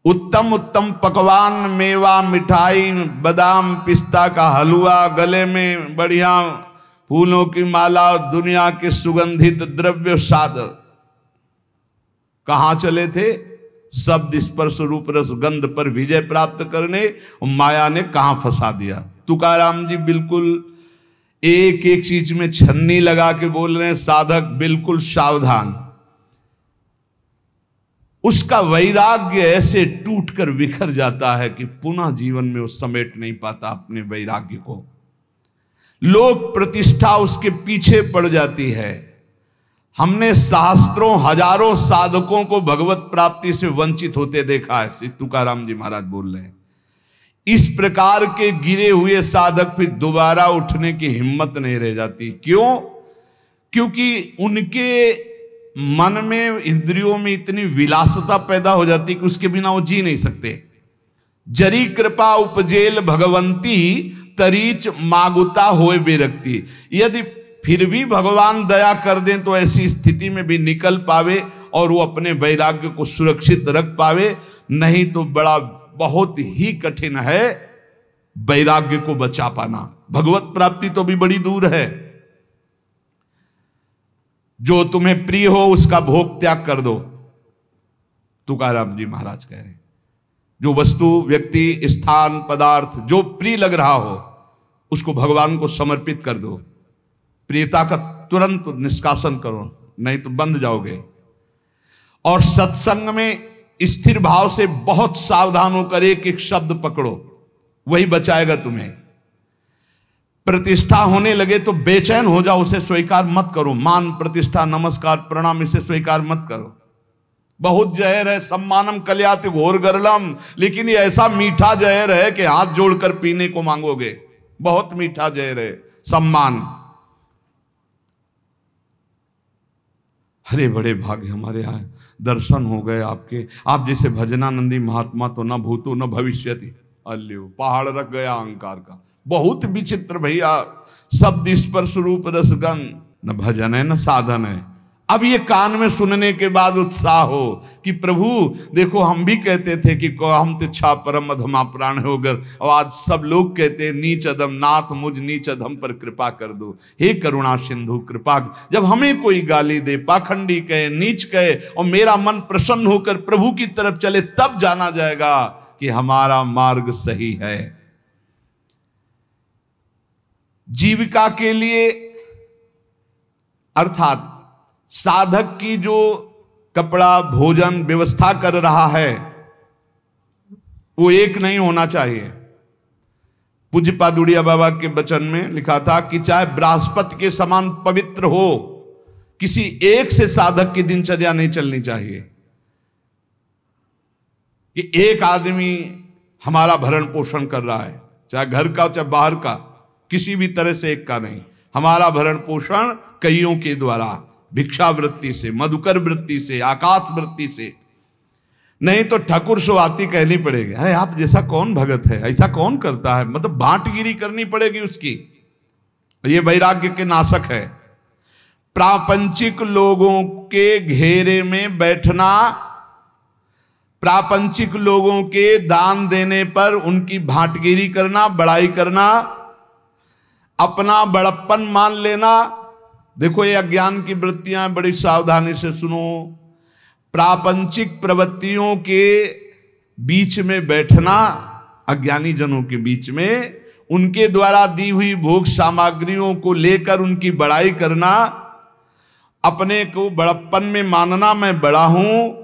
S1: उत्तम उत्तम पकवान, मेवा, मिठाई, बादाम पिस्ता का हलवा, गले में बढ़िया फूलों की माला, दुनिया के सुगंधित द्रव्य साधन। कहां चले थे? शब्द स्पर्श रूप रस गंध पर विजय प्राप्त करने, और माया ने कहां फंसा दिया। तुकाराम जी बिल्कुल एक एक चीज में छन्नी लगा के बोल रहे हैं, साधक बिल्कुल सावधान। उसका वैराग्य ऐसे टूटकर बिखर जाता है कि पुनः जीवन में वो समेट नहीं पाता अपने वैराग्य को। लोक प्रतिष्ठा उसके पीछे पड़ जाती है। हमने सहस्त्रों हजारों साधकों को भगवत प्राप्ति से वंचित होते देखा है, श्री तुकाराम जी महाराज बोल रहे हैं। इस प्रकार के गिरे हुए साधक फिर दोबारा उठने की हिम्मत नहीं रह जाती। क्यों? क्योंकि उनके मन में, इंद्रियों में इतनी विलासता पैदा हो जाती कि उसके बिना वो जी नहीं सकते। जरी कृपा उपजेल भगवंती, तरीच मागुता होए बेरक्ति। यदि फिर भी भगवान दया कर दें तो ऐसी स्थिति में भी निकल पावे और वो अपने वैराग्य को सुरक्षित रख पावे, नहीं तो बड़ा बहुत ही कठिन है वैराग्य को बचा पाना। भगवत प्राप्ति तो भी बड़ी दूर है। जो तुम्हें प्रिय हो उसका भोग त्याग कर दो, तुकाराम जी महाराज कह रहे हैं। जो वस्तु, व्यक्ति, स्थान, पदार्थ जो प्रिय लग रहा हो उसको भगवान को समर्पित कर दो। प्रियता का तुरंत निष्कासन करो, नहीं तो बंध जाओगे। और सत्संग में स्थिर भाव से बहुत सावधान होकर एक एक शब्द पकड़ो, वही बचाएगा तुम्हें। प्रतिष्ठा होने लगे तो बेचैन हो जाओ, उसे स्वीकार मत करो। मान, प्रतिष्ठा, नमस्कार, प्रणाम, इसे स्वीकार मत करो। बहुत जहर है, सम्मानम कल्याति घोर गरलम, लेकिन ये ऐसा मीठा जहर है कि हाथ जोड़कर पीने को मांगोगे। बहुत मीठा जहर है सम्मान। अरे बड़े भाग्य हमारे यहाँ दर्शन हो गए आपके। आप जैसे भजनानंदी महात्मा तो न भूतो न भविष्यति। अल्यो, पहाड़ रख गया अहंकार का। बहुत विचित्र भैया, शब्द स्पर्श रूप रसगंध, न भजन है न साधन है। अब ये कान में सुनने के बाद उत्साह हो कि प्रभु देखो, हम भी कहते थे कि हम तिच्छा परम अधमा प्राण होकर, और आज सब लोग कहते हैं नीच अधम, नाथ मुझ नीच अधम पर कृपा कर दो, हे करुणा सिंधु कृपा। जब हमें कोई गाली दे, पाखंडी कहे, नीच कहे, और मेरा मन प्रसन्न होकर प्रभु की तरफ चले, तब जाना जाएगा कि हमारा मार्ग सही है। जीविका के लिए अर्थात साधक की जो कपड़ा, भोजन व्यवस्था कर रहा है वो एक नहीं होना चाहिए। पूज्य पादुड़िया बाबा के वचन में लिखा था कि चाहे बृहस्पति के समान पवित्र हो, किसी एक से साधक की दिनचर्या नहीं चलनी चाहिए। कि एक आदमी हमारा भरण पोषण कर रहा है, चाहे घर का चाहे बाहर का, किसी भी तरह से एक का नहीं। हमारा भरण पोषण कईयों के द्वारा, भिक्षावृत्ति से, मधुकर वृत्ति से, आकाश वृत्ति से, नहीं तो ठाकुर सुवाती कहनी पड़ेगी। अरे आप जैसा कौन भगत है, ऐसा कौन करता है, मतलब बांटगिरी करनी पड़ेगी उसकी। ये वैराग्य के नाशक है। प्रापंचिक लोगों के घेरे में बैठना, प्रापंचिक लोगों के दान देने पर उनकी भाटगिरी करना, बड़ाई करना, अपना बड़प्पन मान लेना। देखो ये अज्ञान की वृत्तियां, बड़ी सावधानी से सुनो। प्रापंचिक प्रवृत्तियों के बीच में बैठना, अज्ञानी जनों के बीच में, उनके द्वारा दी हुई भोग सामग्रियों को लेकर उनकी बड़ाई करना, अपने को बड़प्पन में मानना, मैं बड़ा हूं,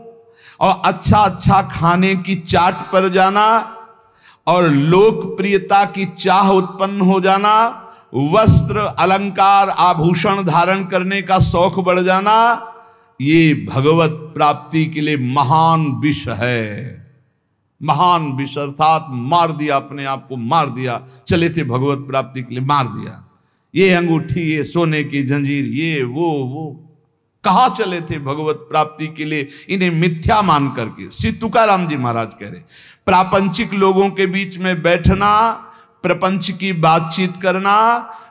S1: और अच्छा अच्छा खाने की चाट पर जाना, और लोकप्रियता की चाह उत्पन्न हो जाना, वस्त्र अलंकार आभूषण धारण करने का शौक बढ़ जाना, ये भगवत प्राप्ति के लिए महान विष है। महान विष अर्थात मार दिया, अपने आप को मार दिया। चले थे भगवत प्राप्ति के लिए, मार दिया। ये अंगूठी, ये सोने की जंजीर, ये वो कहाँ चले थे भगवत प्राप्ति के लिए, इन्हें मिथ्या मान करके। श्री तुकाराम जी महाराज कह रहे, प्रापंचिक लोगों के बीच में बैठना, प्रपंच की बातचीत करना,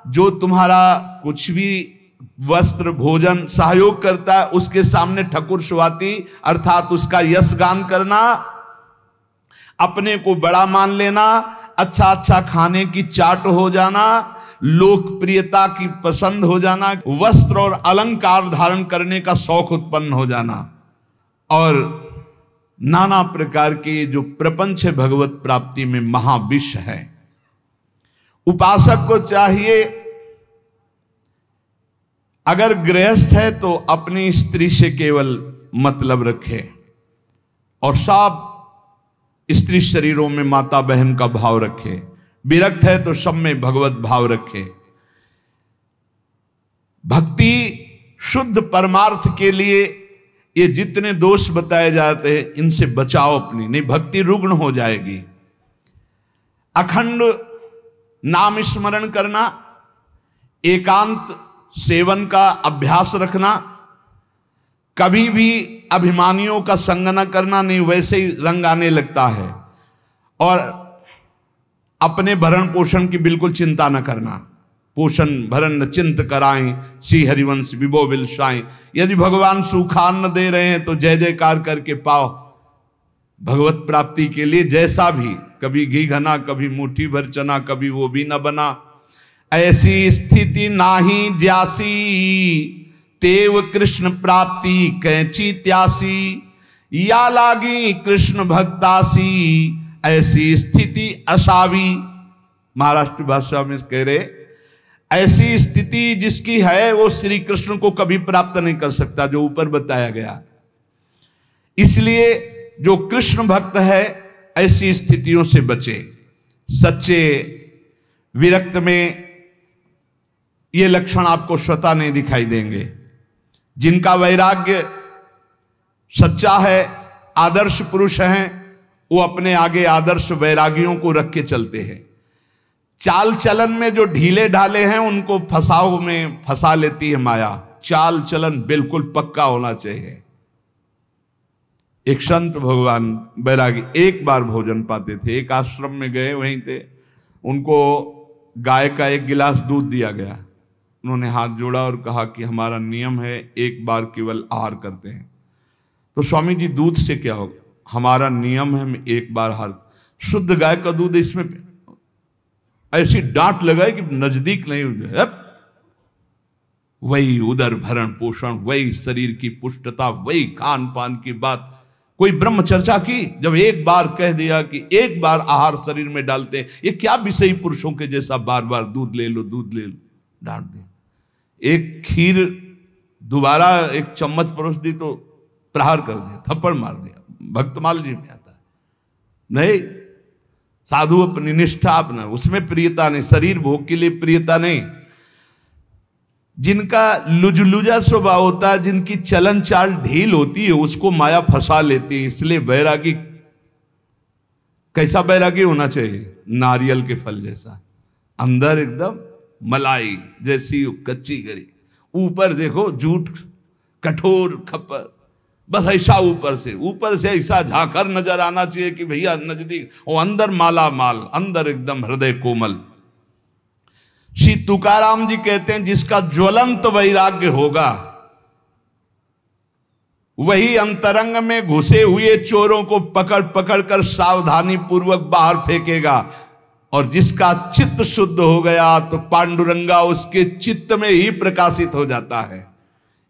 S1: जो तुम्हारा कुछ भी वस्त्र भोजन सहयोग करता है उसके सामने ठकुर सुवाती अर्थात उसका यश गान करना, अपने को बड़ा मान लेना, अच्छा अच्छा खाने की चाट हो जाना, लोकप्रियता की पसंद हो जाना, वस्त्र और अलंकार धारण करने का शौक उत्पन्न हो जाना, और नाना प्रकार के जो प्रपंच है भगवत प्राप्ति में महाविष है। उपासक को चाहिए, अगर गृहस्थ है तो अपनी स्त्री से केवल मतलब रखे, और सब स्त्री शरीरों में माता बहन का भाव रखे। विरक्त है तो सब में भगवत भाव रखे। भक्ति शुद्ध परमार्थ के लिए ये जितने दोष बताए जाते हैं इनसे बचाओ अपनी, नहीं भक्ति रुग्ण हो जाएगी। अखंड नाम स्मरण करना, एकांत सेवन का अभ्यास रखना, कभी भी अभिमानियों का संग न करना, नहीं वैसे ही रंग आने लगता है, और अपने भरण पोषण की बिल्कुल चिंता न करना। पोषण भरण न चिंत कराएं, श्री हरिवंश विभो बिलसाएं। यदि भगवान सुखान्न दे रहे हैं तो जय जयकार करके पाओ भगवत प्राप्ति के लिए। जैसा भी, कभी घी घना, कभी मुट्ठी भर चना, कभी वो भी न बना। ऐसी स्थिति नाही ज्यासी, तेव कृष्ण प्राप्ति कैची त्यासी। या लागी कृष्ण भक्तासी, ऐसी स्थिति असावी। महाराष्ट्र भाषा में कह रहे, ऐसी स्थिति जिसकी है वो श्री कृष्ण को कभी प्राप्त नहीं कर सकता, जो ऊपर बताया गया। इसलिए जो कृष्ण भक्त है ऐसी स्थितियों से बचे। सच्चे विरक्त में ये लक्षण आपको स्वतः नहीं दिखाई देंगे। जिनका वैराग्य सच्चा है, आदर्श पुरुष हैं, वो अपने आगे आदर्श वैरागियों को रख के चलते हैं। चाल चलन में जो ढीले ढाले हैं उनको फसाव में फंसा लेती है माया। चाल चलन बिल्कुल पक्का होना चाहिए। एक संत भगवान बैरागी एक बार भोजन पाते थे, एक आश्रम में गए, वहीं थे, उनको गाय का एक गिलास दूध दिया गया। उन्होंने हाथ जोड़ा और कहा कि हमारा नियम है एक बार केवल आहार करते हैं। तो स्वामी जी दूध से क्या होगा? हमारा नियम है हम एक बार आहार, शुद्ध गाय का दूध, इसमें ऐसी डांट लगाए कि नजदीक नहीं हो। वही उदर भरण पोषण, वही शरीर की पुष्टता, वही खान पान की बात। कोई ब्रह्म चर्चा की, जब एक बार कह दिया कि एक बार आहार शरीर में डालते, ये क्या विषयी पुरुषों के जैसा बार बार दूध ले लो दूध ले लो, डांट दिया। एक खीर दोबारा एक चम्मच परोस दी तो प्रहार कर दिया, थप्पड़ मार दिया। भक्तमाल जी में आता है, नहीं साधु अपनी निष्ठा अपना, उसमें प्रियता नहीं, शरीर भोग के लिए प्रियता नहीं। जिनका लुजलुजा स्वभाव होता है, जिनकी चलन चाल ढील होती है, उसको माया फंसा लेती है। इसलिए वैरागी कैसा बैरागी होना चाहिए? नारियल के फल जैसा, अंदर एकदम मलाई जैसी कच्ची गरी, ऊपर देखो झूठ कठोर खप्पर, बस ऐसा ऊपर से ऐसा झाकर नजर आना चाहिए कि भैया नजदीक, और अंदर माला माल, अंदर एकदम हृदय कोमल। श्री तुकाराम जी कहते हैं जिसका ज्वलंत वैराग्य होगा वही अंतरंग में घुसे हुए चोरों को पकड़ पकड़ कर सावधानी पूर्वक बाहर फेंकेगा, और जिसका चित्त शुद्ध हो गया तो पांडुरंगा उसके चित्त में ही प्रकाशित हो जाता है।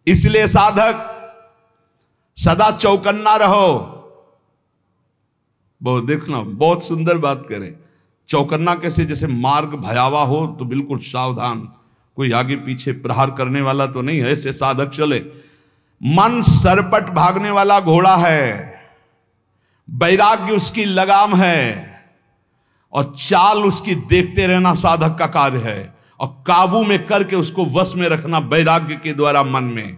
S1: इसलिए साधक सदा चौकन्ना रहो। बहुत देखना, बहुत सुंदर बात करें। चौकन्ना कैसे? जैसे मार्ग भयावह हो तो बिल्कुल सावधान, कोई आगे पीछे प्रहार करने वाला तो नहीं है, ऐसे साधक चले। मन सरपट भागने वाला घोड़ा है, वैराग्य उसकी लगाम है, और चाल उसकी देखते रहना साधक का कार्य है, और काबू में करके उसको वश में रखना वैराग्य के द्वारा मन में।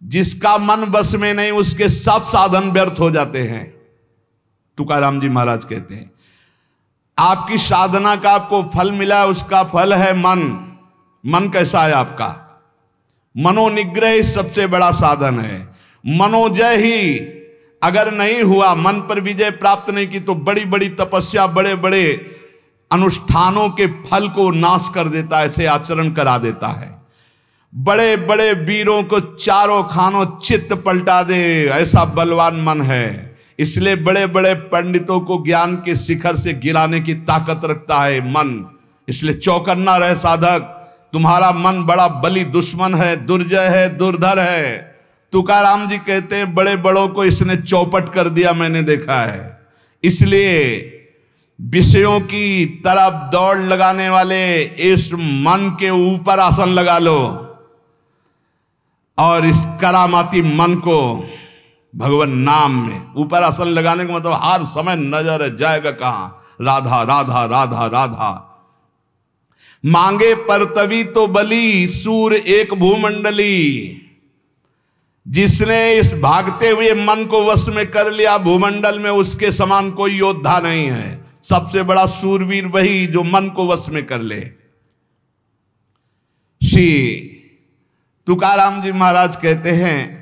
S1: जिसका मन वश में नहीं उसके सब साधन व्यर्थ हो जाते हैं। तुकाराम जी महाराज कहते हैं आपकी साधना का आपको फल मिला, उसका फल है मन। मन कैसा है आपका? मनोनिग्रह सबसे बड़ा साधन है। मनोजय ही अगर नहीं हुआ, मन पर विजय प्राप्त नहीं की, तो बड़ी बड़ी तपस्या, बड़े बड़े अनुष्ठानों के फल को नाश कर देता है, ऐसे आचरण करा देता है। बड़े बड़े वीरों को चारों खानों चित्त पलटा दे, ऐसा बलवान मन है। इसलिए बड़े बड़े पंडितों को ज्ञान के शिखर से गिराने की ताकत रखता है मन। इसलिए चौकन्ना रहे साधक, तुम्हारा मन बड़ा बली दुश्मन है, दुर्जय है, दुर्धर है। तुकाराम जी कहते हैं बड़े बड़ों को इसने चौपट कर दिया, मैंने देखा है। इसलिए विषयों की तरफ दौड़ लगाने वाले इस मन के ऊपर आसन लगा लो, और इस करामाती मन को भगवान नाम में ऊपर आसन लगाने का मतलब हर समय नजर जाएगा कहां? राधा राधा राधा राधा। मांगे पर तभी तो बली, सूर एक भूमंडली। जिसने इस भागते हुए मन को वश में कर लिया, भूमंडल में उसके समान कोई योद्धा नहीं है। सबसे बड़ा सूरवीर वही जो मन को वश में कर ले। श्री तुकाराम जी महाराज कहते हैं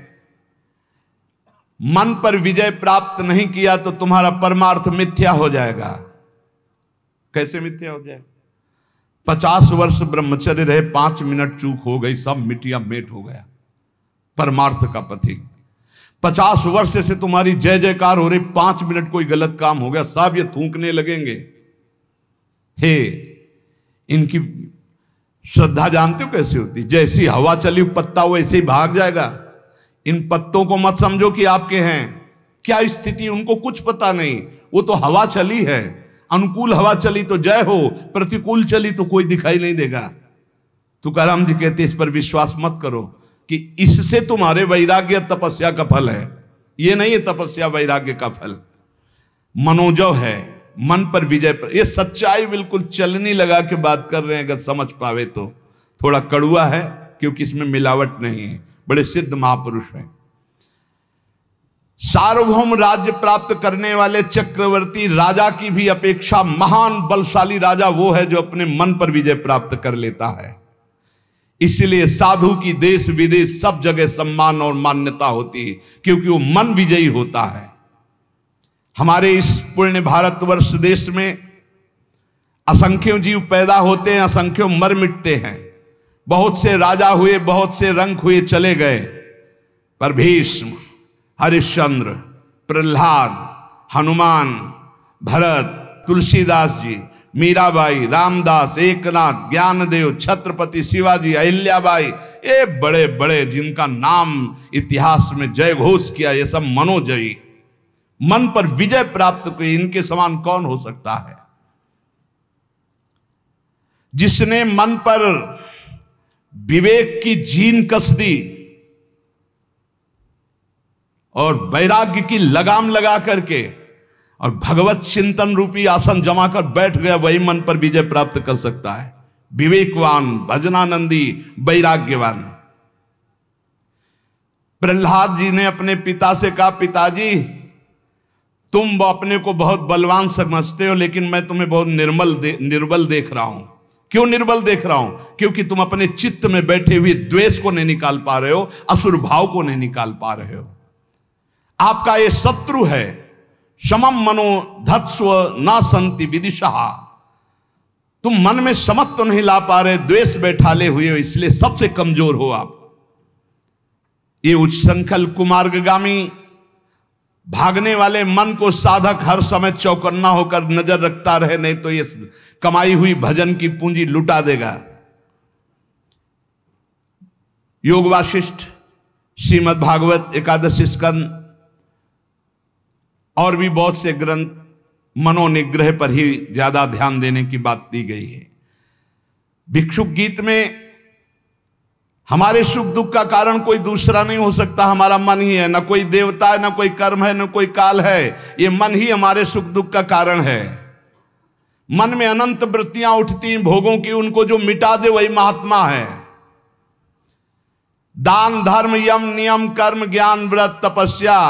S1: मन पर विजय प्राप्त नहीं किया तो तुम्हारा परमार्थ मिथ्या हो जाएगा। कैसे मिथ्या हो जाएगा? 50 वर्ष ब्रह्मचर्य रहे, 5 मिनट चूक हो गई, सब मिटिया मेट हो गया। परमार्थ का पथिक 50 वर्ष से तुम्हारी जय जयकार हो रही, 5 मिनट कोई गलत काम हो गया, सब ये थूकने लगेंगे। हे, इनकी श्रद्धा जानते हो कैसी होती? जैसी हवा चली पत्ता वैसे ही भाग जाएगा। इन पत्तों को मत समझो कि आपके हैं। क्या स्थिति उनको कुछ पता नहीं, वो तो हवा चली है। अनुकूल हवा चली तो जय हो, प्रतिकूल चली तो कोई दिखाई नहीं देगा। तुकाराम जी कहते इस पर विश्वास मत करो कि इससे तुम्हारे वैराग्य तपस्या का फल है। ये नहीं है तपस्या वैराग्य का फल, मनोजव है, मन पर विजय। ये सच्चाई बिल्कुल चलनी लगा के बात कर रहे हैं, अगर समझ पावे तो। थोड़ा कड़ुआ है क्योंकि इसमें मिलावट नहीं है, बड़े सिद्ध महापुरुष हैं। सार्वभौम राज्य प्राप्त करने वाले चक्रवर्ती राजा की भी अपेक्षा महान बलशाली राजा वो है जो अपने मन पर विजय प्राप्त कर लेता है। इसलिए साधु की देश विदेश सब जगह सम्मान और मान्यता होती है, क्योंकि वो मन विजयी होता है। हमारे इस पुण्य भारतवर्ष देश में असंख्यों जीव पैदा होते हैं, असंख्यों मर मिटते हैं। बहुत से राजा हुए, बहुत से रंक हुए, चले गए, पर भीष्म, हरिश्चंद्र, प्रहलाद, हनुमान, भरत, तुलसीदास जी, मीराबाई, रामदास, एकनाथ, ज्ञानदेव, छत्रपति शिवाजी, अहिल्याबाई, ये बड़े बड़े जिनका नाम इतिहास में जय घोष किया, ये सब मनोजयी, मन पर विजय प्राप्त की। इनके समान कौन हो सकता है? जिसने मन पर विवेक की जीन कस दी और वैराग्य की लगाम लगा करके और भगवत चिंतन रूपी आसन जमा कर बैठ गया, वही मन पर विजय प्राप्त कर सकता है। विवेकवान, भजनानंदी, वैराग्यवान। प्रहलाद जी ने अपने पिता से कहा, पिताजी तुम अपने को बहुत बलवान समझते हो, लेकिन मैं तुम्हें बहुत निर्बल देख रहा हूं। क्यों निर्बल देख रहा हूं? क्योंकि तुम अपने चित्त में बैठे हुए द्वेष को नहीं निकाल पा रहे हो, असुर भाव को नहीं निकाल पा रहे हो। आपका ये शत्रु है। समम मनो धत्स्व न संति विदिशः। तुम मन में समत्व नहीं ला पा रहे, द्वेष बैठाले हुए हो, इसलिए सबसे कमजोर हो आप। ये उच्छृंखल कुमार्गगामी भागने वाले मन को साधक हर समय चौकन्ना होकर नजर रखता रहे, नहीं तो ये कमाई हुई भजन की पूंजी लुटा देगा। योग वाशिष्ठ, श्रीमद् भागवत, एकादशी स्कंद और भी बहुत से ग्रंथ मनोनिग्रह पर ही ज्यादा ध्यान देने की बात दी गई है। भिक्षुक गीत में हमारे सुख दुख का कारण कोई दूसरा नहीं हो सकता, हमारा मन ही है। न कोई देवता है, न कोई कर्म है, न कोई काल है। ये मन ही हमारे सुख दुख का कारण है। मन में अनंत वृत्तियां उठती भोगों की, उनको जो मिटा दे वही महात्मा है। दान, धर्म, यम, नियम, कर्म, ज्ञान, व्रत, तपस्या,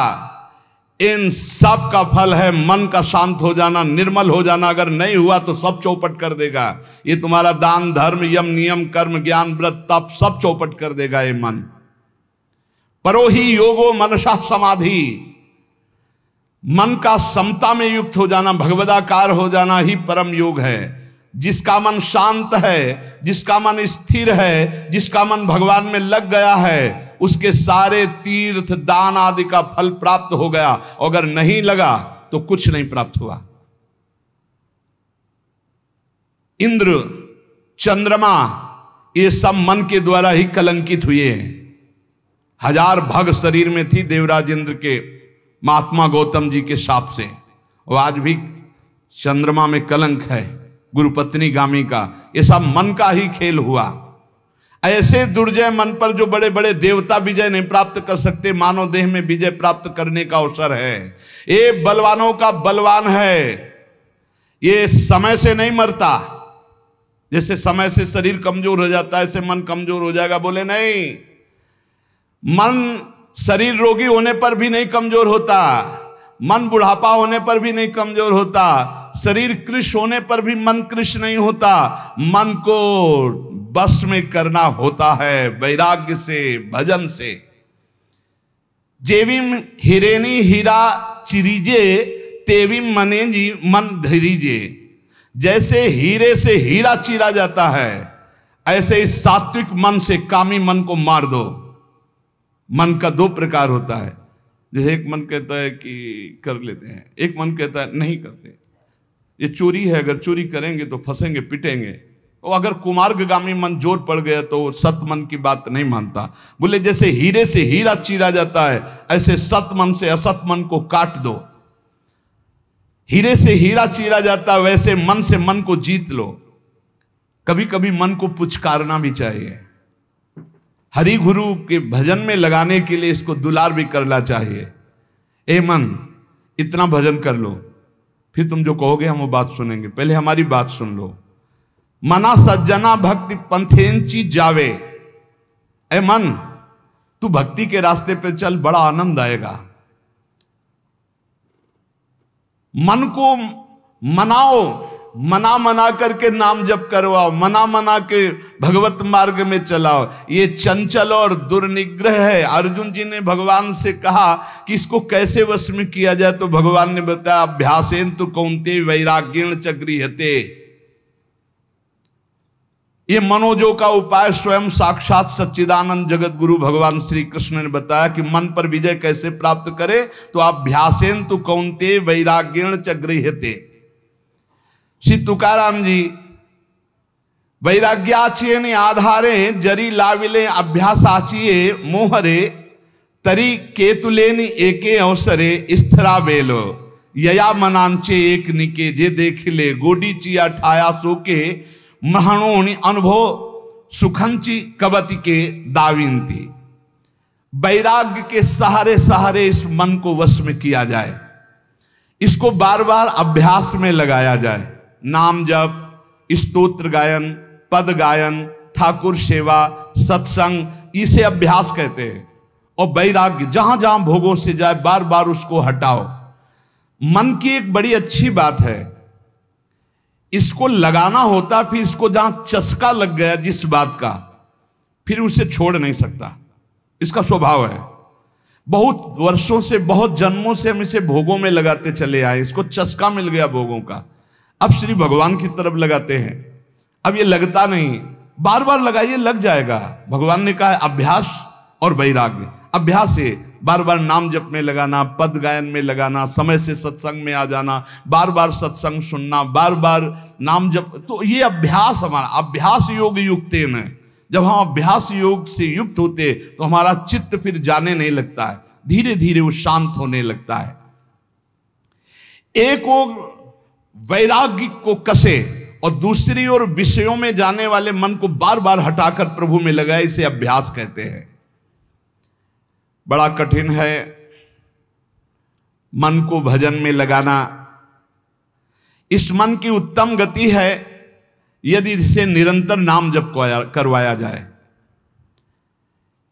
S1: इन सब का फल है मन का शांत हो जाना, निर्मल हो जाना। अगर नहीं हुआ तो सब चौपट कर देगा। ये तुम्हारा दान, धर्म, यम, नियम, कर्म, ज्ञान, व्रत, तप सब चौपट कर देगा ये मन। परो ही योगो मनसा समाधि। मन का समता में युक्त हो जाना, भगवदाकार हो जाना ही परम योग है। जिसका मन शांत है, जिसका मन स्थिर है, जिसका मन भगवान में लग गया है, उसके सारे तीर्थ दान आदि का फल प्राप्त हो गया। अगर नहीं लगा तो कुछ नहीं प्राप्त हुआ। इंद्र, चंद्रमा, ये सब मन के द्वारा ही कलंकित हुए हैं। 1000 भग शरीर में थी देवराज इंद्र के, महात्मा गौतम जी के शाप से। और आज भी चंद्रमा में कलंक है गुरुपत्नी गामी का। ये सब मन का ही खेल हुआ। ऐसे दुर्जय मन पर जो बड़े बड़े देवता विजय नहीं प्राप्त कर सकते, मानव देह में विजय प्राप्त करने का अवसर है। ये बलवानों का बलवान है। ये समय से नहीं मरता। जैसे समय से शरीर कमजोर हो जाता है, ऐसे मन कमजोर हो जाएगा, बोले नहीं। मन शरीर रोगी होने पर भी नहीं कमजोर होता, मन बुढ़ापा होने पर भी नहीं कमजोर होता, शरीर कृश होने पर भी मन कृश नहीं होता। मन को बस में करना होता है वैराग्य से, भजन से। जेविम हिरेनी हीरा चिरीजे तेविम मने जी मन धीरीजे। जैसे हीरे से हीरा चीरा जाता है, ऐसे इस सात्विक मन से कामी मन को मार दो। मन का 2 प्रकार होता है। जैसे एक मन कहता है कि कर लेते हैं, एक मन कहता है नहीं करते। ये चोरी है, अगर चोरी करेंगे तो फंसेंगे, पिटेंगे। और अगर कुमार्गगामी मन जोर पड़ गया तो सत मन की बात नहीं मानता। बोले जैसे हीरे से हीरा चीरा जाता है, ऐसे सत मन से असत मन को काट दो। हीरे से हीरा चीरा जाता है, वैसे मन से मन को जीत लो। कभी कभी मन को पुचकारना भी चाहिए। हरि गुरु के भजन में लगाने के लिए इसको दुलार भी करना चाहिए। ए मन, इतना भजन कर लो, फिर तुम जो कहोगे हम वो बात सुनेंगे। पहले हमारी बात सुन लो। मना सज्जना भक्ति पंथेंची जावे। ए मन, तू भक्ति के रास्ते पे चल, बड़ा आनंद आएगा। मन को मनाओ, मना मना करके नाम जप करवाओ, मना मना के भगवत मार्ग में चलाओ। ये चंचल और दुर्निग्रह है। अर्जुन जी ने भगवान से कहा कि इसको कैसे वश में किया जाए, तो भगवान ने बताया अभ्यासेन तु कौन्तेय वैराग्येण च गृह्यते। ये मनोजो का उपाय स्वयं साक्षात सच्चिदानंद जगत गुरु भगवान श्री कृष्ण ने बताया कि मन पर विजय कैसे प्राप्त करे, तो अभ्यासेन तु कौन्तेय वैराग्येण च गृह्यते। श्री तुकाराम जी वैराग्याचिये आधारे जरी लाविले अभ्यासाचिये मोहरे तरी केतुलेनि एके अवसरे स्थिरा बेलो यया मनांचे एक निके जे देखिले गोडी चिया ठाया सोके महाणोनि अनुभव सुखंची कवति के दाविंती। वैराग्य के सहारे सहारे इस मन को वश में किया जाए, इसको बार बार अभ्यास में लगाया जाए। नाम जप, स्तोत्र गायन, पद गायन, ठाकुर सेवा, सत्संग, इसे अभ्यास कहते हैं। और वैराग्य जहां जहां भोगों से जाए बार बार उसको हटाओ। मन की एक बड़ी अच्छी बात है, इसको लगाना होता, फिर इसको जहां चस्का लग गया जिस बात का, फिर उसे छोड़ नहीं सकता। इसका स्वभाव है। बहुत वर्षों से, बहुत जन्मों से हम इसे भोगों में लगाते चले आए, इसको चस्का मिल गया भोगों का। अब श्री भगवान की तरफ लगाते हैं, अब ये लगता नहीं, बार बार लगाइए लग जाएगा। भगवान ने कहा अभ्यास और वैराग्य। अभ्यास से बार बार नाम जप में लगाना, पद गायन में लगाना, समय से सत्संग में आ जाना, बार बार सत्संग सुनना, बार बार नाम जप, तो ये अभ्यास हमारा, अभ्यास योग युक्तेन है। जब हम अभ्यास योग से युक्त होते तो हमारा चित्त फिर जाने नहीं लगता है, धीरे धीरे वो शांत होने लगता है। एक ओर वैराग्य को कसे और दूसरी ओर विषयों में जाने वाले मन को बार बार हटाकर प्रभु में लगाए, इसे अभ्यास कहते हैं। बड़ा कठिन है मन को भजन में लगाना। इस मन की उत्तम गति है यदि इसे निरंतर नाम जप करवाया जाए।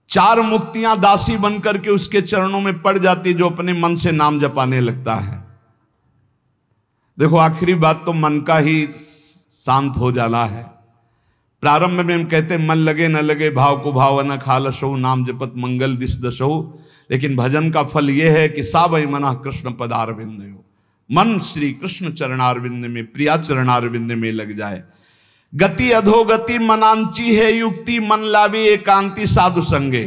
S1: 4 मुक्तियां दासी बनकर के उसके चरणों में पड़ जाती जो अपने मन से नाम जपाने लगता है। देखो आखिरी बात तो मन का ही शांत हो जाना है। प्रारंभ में हम कहते मन लगे न लगे भाव को भाव न खालसहु, नाम जपत मंगल दिस दसहु। लेकिन भजन का फल यह है कि सावै मना कृष्ण पदारविंद, मन श्री कृष्ण चरणारविंद में, प्रिया चरणारविंद में लग जाए। गति अधोगति मनांची है युक्ति, मन लावी एकांति साधु संगे।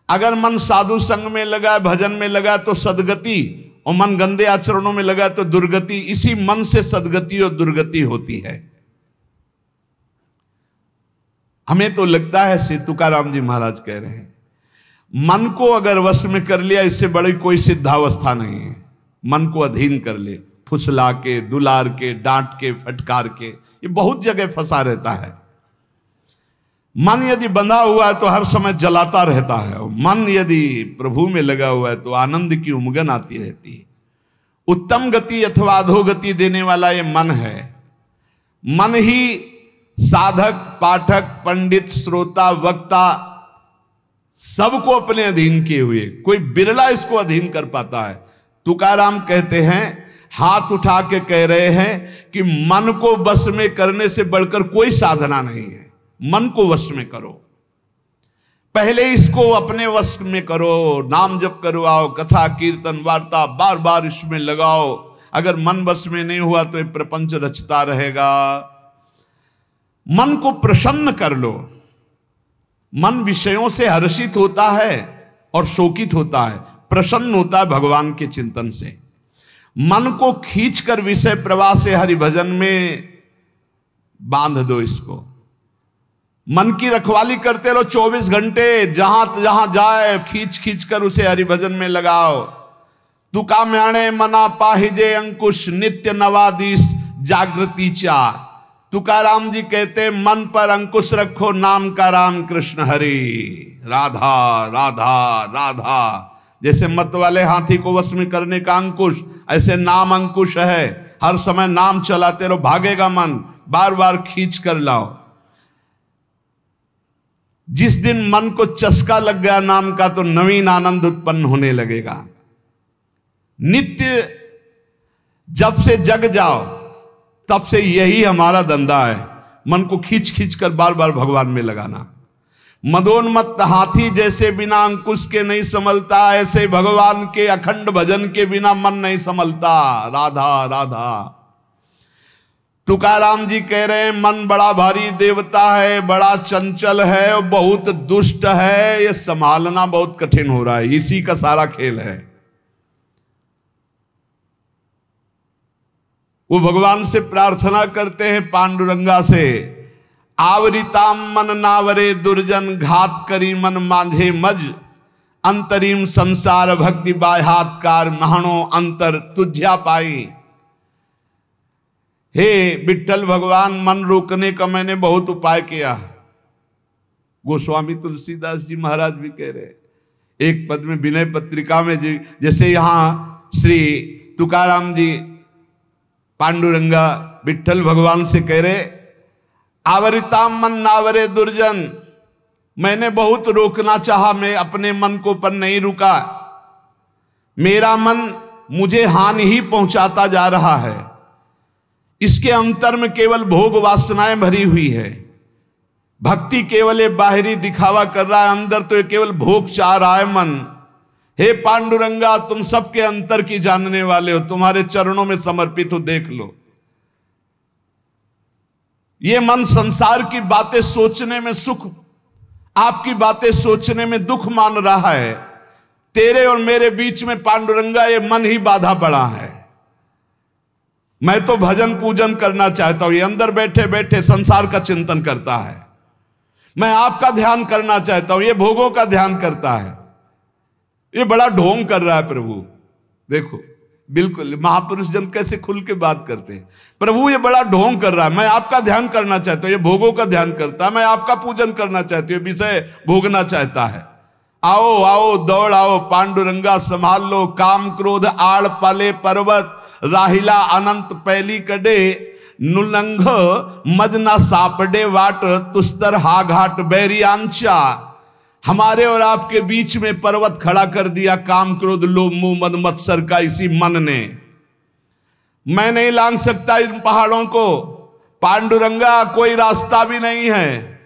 S1: अगर मन साधु संग में लगा, भजन में लगा तो सदगति, और मन गंदे आचरणों में लगा तो दुर्गति। इसी मन से सदगति और दुर्गति होती है। हमें तो लगता है, श्री तुकाराम जी महाराज कह रहे हैं, मन को अगर वश में कर लिया इससे बड़ी कोई सिद्धावस्था नहीं है। मन को अधीन कर ले, फुसला के, दुलार के, डांट के, फटकार के, ये बहुत जगह फंसा रहता है। मन यदि बंधा हुआ है तो हर समय जलाता रहता है, और मन यदि प्रभु में लगा हुआ है तो आनंद की उमगन आती रहती है। उत्तम गति अथवा अधोगति देने वाला ये मन है। मन ही साधक, पाठक, पंडित, श्रोता, वक्ता सबको अपने अधीन किए हुए, कोई बिरला इसको अधीन कर पाता है। तुकाराम कहते हैं, हाथ उठा के कह रहे हैं कि मन को वश में करने से बढ़कर कोई साधना नहीं है। मन को वश में करो, पहले इसको अपने वश में करो, नाम जप करवाओ, कथा कीर्तन वार्ता बार बार इसमें लगाओ। अगर मन वश में नहीं हुआ तो ये प्रपंच रचता रहेगा। मन को प्रसन्न कर लो। मन विषयों से हर्षित होता है और शोकित होता है, प्रसन्न होता है भगवान के चिंतन से। मन को खींचकर विषय प्रवाह से हरिभजन में बांध दो। इसको मन की रखवाली करते रहो 24 घंटे, जहां जहां जाए खींच खींच कर उसे हरिभजन में लगाओ। तुका म्याणे मना पाहिजे अंकुश, नित्य नवादिश जागृति चा। तुकाराम जी कहते मन पर अंकुश रखो, नाम का राम कृष्ण हरि, राधा राधा राधा। जैसे मत वाले हाथी को वश में करने का अंकुश, ऐसे नाम अंकुश है। हर समय नाम चलाते रहो, भागेगा मन, बार बार खींच कर लाओ। जिस दिन मन को चस्का लग गया नाम का तो नवीन आनंद उत्पन्न होने लगेगा। नित्य जब से जग जाओ तब से यही हमारा धंधा है, मन को खींच खींच कर बार बार भगवान में लगाना। मदोन्मत्त हाथी जैसे बिना अंकुश के नहीं संभलता, ऐसे भगवान के अखंड भजन के बिना मन नहीं संभलता। राधा राधा। तुकाराम जी कह रहे हैं मन बड़ा भारी देवता है, बड़ा चंचल है और बहुत दुष्ट है, ये संभालना बहुत कठिन हो रहा है। इसी का सारा खेल है। वो भगवान से प्रार्थना करते हैं पांडुरंगा से, आवरिताम मन नावरे दुर्जन, घात करी मन मांझे मज, अंतरिम संसार भक्ति बाह्यात्कार, महानो अंतर तुझ्या पाई। हे विठ्ठल भगवान, मन रोकने का मैंने बहुत उपाय किया। गोस्वामी तुलसीदास जी महाराज भी कह रहे एक पद में विनय पत्रिका में, जैसे यहां श्री तुकाराम जी पांडुरंगा विठ्ठल भगवान से कह रहे, आवरिताम मन नावरे दुर्जन, मैंने बहुत रोकना चाहा, मैं अपने मन को पर नहीं रुका। मेरा मन मुझे हानि ही पहुंचाता जा रहा है। इसके अंतर में केवल भोग वासनाएं भरी हुई है। भक्ति केवल एक बाहरी दिखावा कर रहा है, अंदर तो ये केवल भोग चाह रहा है मन। हे पांडुरंगा, तुम सबके अंतर की जानने वाले हो, तुम्हारे चरणों में समर्पित हो, देख लो। ये मन संसार की बातें सोचने में सुख, आपकी बातें सोचने में दुख मान रहा है। तेरे और मेरे बीच में पांडुरंगा ये मन ही बाधा पड़ा है। मैं तो भजन पूजन करना चाहता हूं, ये अंदर बैठे बैठे संसार का चिंतन करता है। मैं आपका ध्यान करना चाहता हूं, ये भोगों का ध्यान करता है। ये बड़ा ढोंग कर रहा है प्रभु। देखो बिल्कुल महापुरुष जन कैसे खुल के बात करते हैं। प्रभु ये बड़ा ढोंग कर रहा है, मैं आपका ध्यान करना चाहता हूं, ये भोगों का ध्यान करता है। मैं आपका पूजन करना चाहती हूँ, विषय भोगना चाहता है। आओ आओ दौड़ आओ पांडुरंगा, संभाल लो काम क्रोध आड़ पाले पर्वत, राहिला अनंत पैली कड़े, नुलंघ मजना सापडे वाट, तुस्तर हा घाट बैरी आंचा। हमारे और आपके बीच में पर्वत खड़ा कर दिया काम क्रोध लोभ मोह मद मत्सर का इसी मन ने। मैं नहीं लांघ सकता इन पहाड़ों को पांडुरंगा, कोई रास्ता भी नहीं है,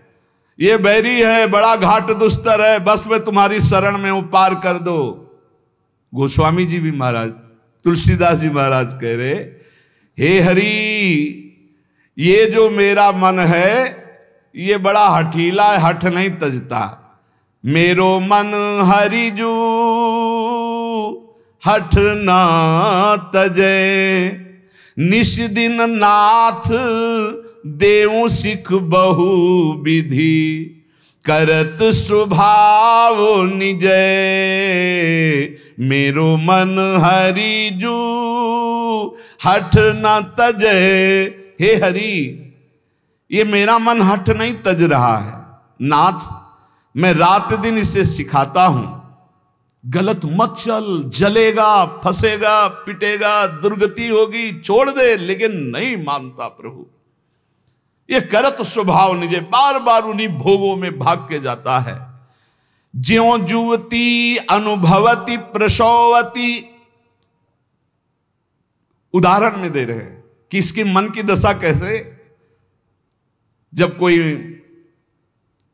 S1: ये बैरी है, बड़ा घाट दुस्तर है, बस मैं तुम्हारी शरण में हूं, पार कर दो। गोस्वामी जी भी महाराज, तुलसीदास जी महाराज कह रहे, हे हरि, ये जो मेरा मन है ये बड़ा हठीला है, हठ नहीं तजता। मेरो मन हरिजू हठ ना तजे, निश दिन नाथ देऊ सिख बहु विधि, करत स्वभाव निजय। मेरो मन हरिजू हठ न तजे। हे हरि, ये मेरा मन हठ नहीं तज रहा है नाथ, मैं रात दिन इसे सिखाता हूं, गलत मत चल, जलेगा, फंसेगा, पिटेगा, दुर्गति होगी, छोड़ दे, लेकिन नहीं मानता प्रभु। ये करत स्वभाव निजे, बार बार उन्हीं भोगों में भाग के जाता है। ज्यों जुवती अनुभवती प्रसवती, उदाहरण में दे रहे हैं कि इसके मन की दशा कैसे। जब कोई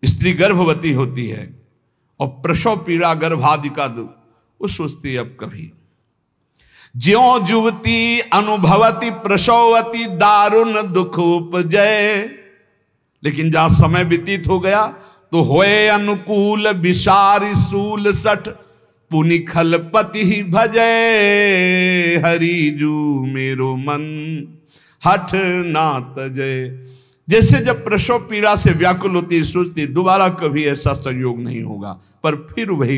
S1: स्त्री गर्भवती होती है और प्रसव पीड़ा गर्भादि का दुख, वो सोचती है अब कभी। ज्यों जुवती अनुभवती प्रसवती दारुण दुख उपजय, लेकिन जहां समय व्यतीत हो गया तो होए अनुकूल विसारी सूल सठ, पुनि खलपति ही भजय। हरिजू मेरो मन हठ ना तजय। जैसे जब प्रसव पीड़ा से व्याकुल होती है, सोचती दोबारा कभी ऐसा संयोग नहीं होगा, पर फिर वही।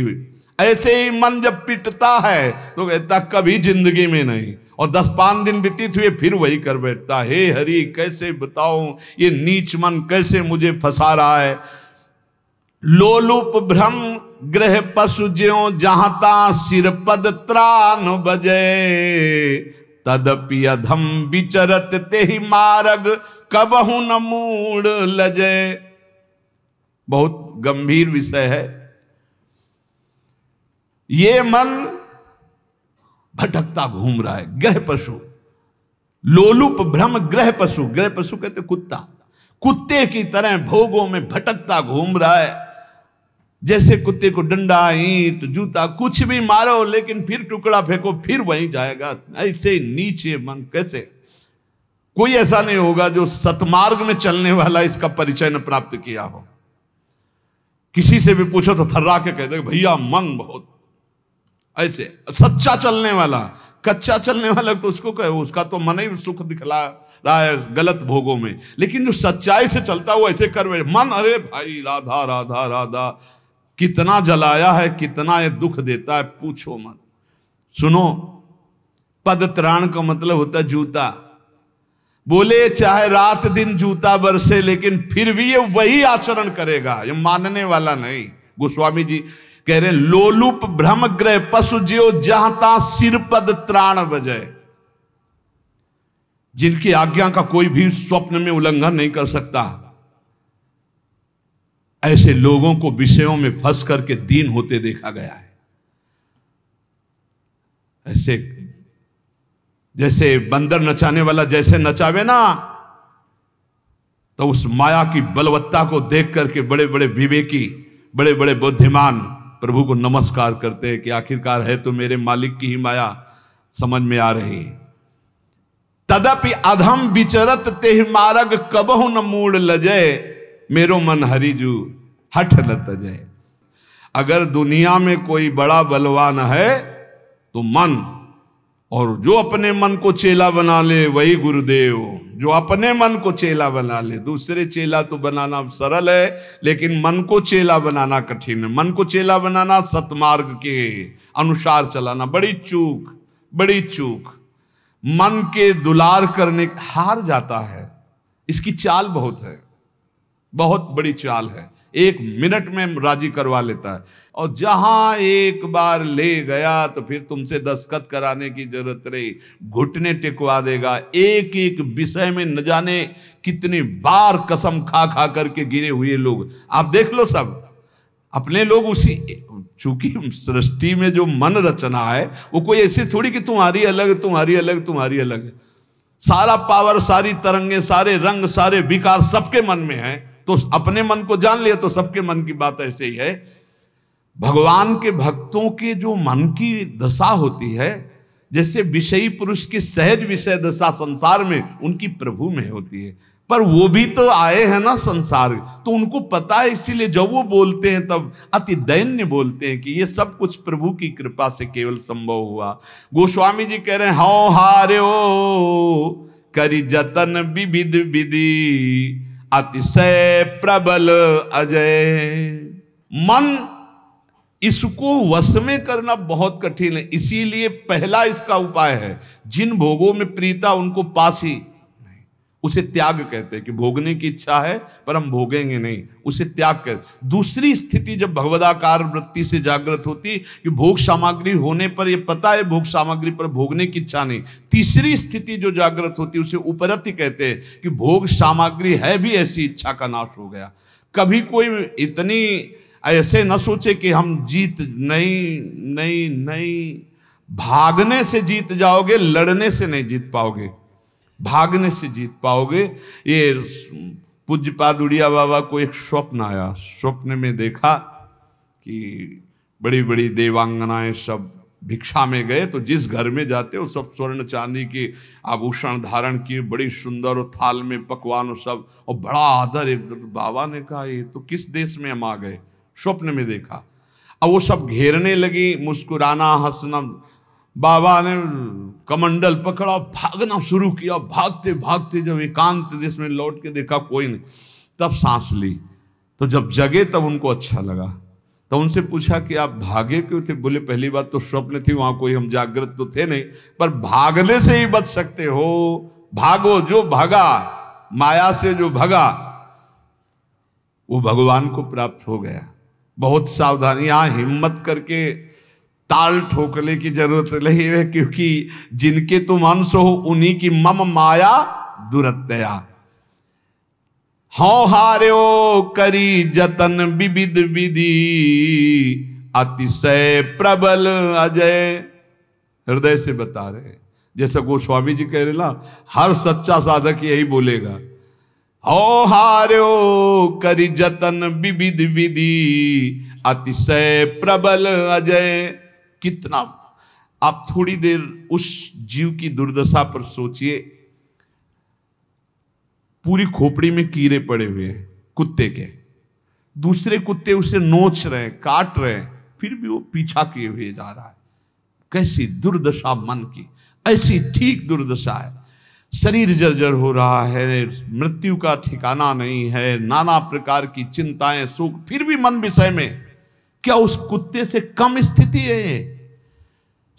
S1: ऐसे ही मन जब पिटता है तो कहता कभी जिंदगी में नहीं, और 10-5 दिन व्यतीत हुए फिर वही कर बैठता। हे हरि, कैसे बताऊं ये नीच मन कैसे मुझे फंसा रहा है। लोलुप भ्रम ग्रह पशु ज्यों जहाता, सिर पद त्राण बजे। तदपि अधम विचरत तेहि मार्ग, कबहु न मूड लजे। बहुत गंभीर विषय है। ये मन भटकता घूम रहा है, ग्रह पशु। लोलुप भ्रम ग्रह पशु, ग्रह पशु कहते कुत्ता, कुत्ते की तरह भोगों में भटकता घूम रहा है। जैसे कुत्ते को डंडा, ईंट, जूता कुछ भी मारो, लेकिन फिर टुकड़ा फेंको फिर वहीं जाएगा। ऐसे नीचे मन कैसे। कोई ऐसा नहीं होगा जो सतमार्ग में चलने वाला इसका परिचय न प्राप्त किया हो। किसी से भी पूछो तो थर्रा के कहते भैया मन बहुत ऐसे। सच्चा चलने वाला, कच्चा चलने वाला तो उसको कहे, उसका तो मन ही सुख दिखला रहा है गलत भोगों में, लेकिन जो सच्चाई से चलता वो ऐसे कर मन, अरे भाई राधा राधा राधा, कितना जलाया है, कितना ये दुख देता है, पूछो मत। सुनो, पद त्राण का मतलब होता है जूता। बोले चाहे रात दिन जूता बरसे, लेकिन फिर भी ये वही आचरण करेगा, ये मानने वाला नहीं। गोस्वामी जी कह रहे लोलुप भ्रम ग्रह पशु ज्यो जहाता, सिर पद त्राण बजय। जिनकी आज्ञा का कोई भी स्वप्न में उल्लंघन नहीं कर सकता, ऐसे लोगों को विषयों में फंस करके दीन होते देखा गया है। ऐसे जैसे बंदर नचाने वाला जैसे नचावे ना, तो उस माया की बलवत्ता को देख करके बड़े बड़े विवेकी, बड़े बड़े बुद्धिमान प्रभु को नमस्कार करते हैं कि आखिरकार है तो मेरे मालिक की ही माया समझ में आ रही। तदपि अधम विचरत तेह मार्ग कबहु न मूड लजय, मेरो मन हरिजू हठ न तजय। अगर दुनिया में कोई बड़ा बलवान है तो मन, और जो अपने मन को चेला बना ले वही गुरुदेव। जो अपने मन को चेला बना ले, दूसरे चेला तो बनाना सरल है, लेकिन मन को चेला बनाना कठिन है। मन को चेला बनाना, सतमार्ग के अनुसार चलाना बड़ी चूक, बड़ी चूक। मन के दुलार करने हार जाता है। इसकी चाल बहुत है, बहुत बड़ी चाल है। 1 मिनट में राजी करवा लेता है, और जहां एक बार ले गया तो फिर तुमसे दस्तखत कराने की जरूरत रही, घुटने टिकवा देगा। एक एक विषय में न जाने कितनी बार कसम खा खा करके गिरे हुए लोग आप देख लो। सब अपने लोग उसी, चूंकि सृष्टि में जो मन रचना है वो कोई ऐसी थोड़ी कि तुम्हारी अलग, तुम्हारी अलग, तुम्हारी अलग। सारा पावर, सारी तरंगे, सारे रंग, सारे विकार सबके मन में है। तो अपने मन को जान लिया तो सबके मन की बात ऐसे ही है। भगवान के भक्तों के जो मन की दशा होती है, जैसे विषयी पुरुष की सहज विषय दशा संसार में, उनकी प्रभु में होती है। पर वो भी तो आए हैं ना संसार, तो उनको पता है, इसीलिए जब वो बोलते हैं तब अति दैन्य बोलते हैं कि ये सब कुछ प्रभु की कृपा से केवल संभव हुआ। गोस्वामी जी कह रहे हैं, हौ हार्यो करि जतन विविध विधि, अतिशय प्रबल अजय। मन, इसको वश में करना बहुत कठिन है। इसीलिए पहला इसका उपाय है, जिन भोगों में प्रीता उनको पास ही नहीं, उसे त्याग कहते हैं। कि भोगने की इच्छा है पर हम भोगेंगे नहीं, उसे त्याग कहते। दूसरी स्थिति जब भगवदाकार वृत्ति से जागृत होती कि भोग सामग्री होने पर ये पता है भोग सामग्री पर भोगने की इच्छा नहीं, तीसरी स्थिति जो जागृत होती उसे उपरति कहते हैं कि भोग सामग्री है भी ऐसी इच्छा का नाश हो गया। कभी कोई इतनी ऐसे न सोचे कि हम जीत, नहीं नहीं नहीं, भागने से जीत जाओगे, लड़ने से नहीं जीत पाओगे, भागने से जीत पाओगे। ये पूज्यपाद उड़िया बाबा को एक स्वप्न आया, स्वप्न में देखा कि बड़ी बड़ी देवांगनाएं सब भिक्षा में गए, तो जिस घर में जाते वो सब स्वर्ण चांदी के आभूषण धारण किए, बड़ी सुंदर, और थाल में पकवान और सब, और बड़ा आदर। एक बाबा ने कहा ये तो किस देश में हम आ गए, स्वप्न में देखा। अब वो सब घेरने लगी, मुस्कुराना, हंसना। बाबा ने कमंडल पकड़ा, भागना शुरू किया। भागते भागते जब एकांत देश में लौट के देखा कोई नहीं, तब सांस ली। तो जब जगे तब उनको अच्छा लगा। तो उनसे पूछा कि आप भागे क्यों थे? बोले पहली बात तो स्वप्न थी, वहां कोई हम जागृत तो थे नहीं, पर भागने से ही बच सकते हो। भागो, जो भागा माया से, जो भागा वो भगवान को प्राप्त हो गया। बहुत सावधानी, यहां हिम्मत करके ताल ठोकने की जरूरत नहीं है, क्योंकि जिनके तुम अंश हो उन्हीं की मम माया दुरत्या। हौ हार्यो करी जतन विविध विधि, अतिशय प्रबल अजय। हृदय से बता रहे, जैसा गोस्वामी जी कह रहे ना, हर सच्चा साधक यही बोलेगा, हौ हार्यो करी जतन विविध विधि, अतिशय प्रबल अजय। कितना, आप थोड़ी देर उस जीव की दुर्दशा पर सोचिए। पूरी खोपड़ी में कीड़े पड़े हुए हैं कुत्ते के, दूसरे कुत्ते उसे नोच रहे हैं, काट रहे हैं, फिर भी वो पीछा किए हुए जा रहा है। कैसी दुर्दशा मन की, ऐसी ठीक दुर्दशा है। शरीर जर्जर हो रहा है, मृत्यु का ठिकाना नहीं है, नाना प्रकार की चिंताएं, सुख, फिर भी मन विषय में। क्या उस कुत्ते से कम स्थिति है?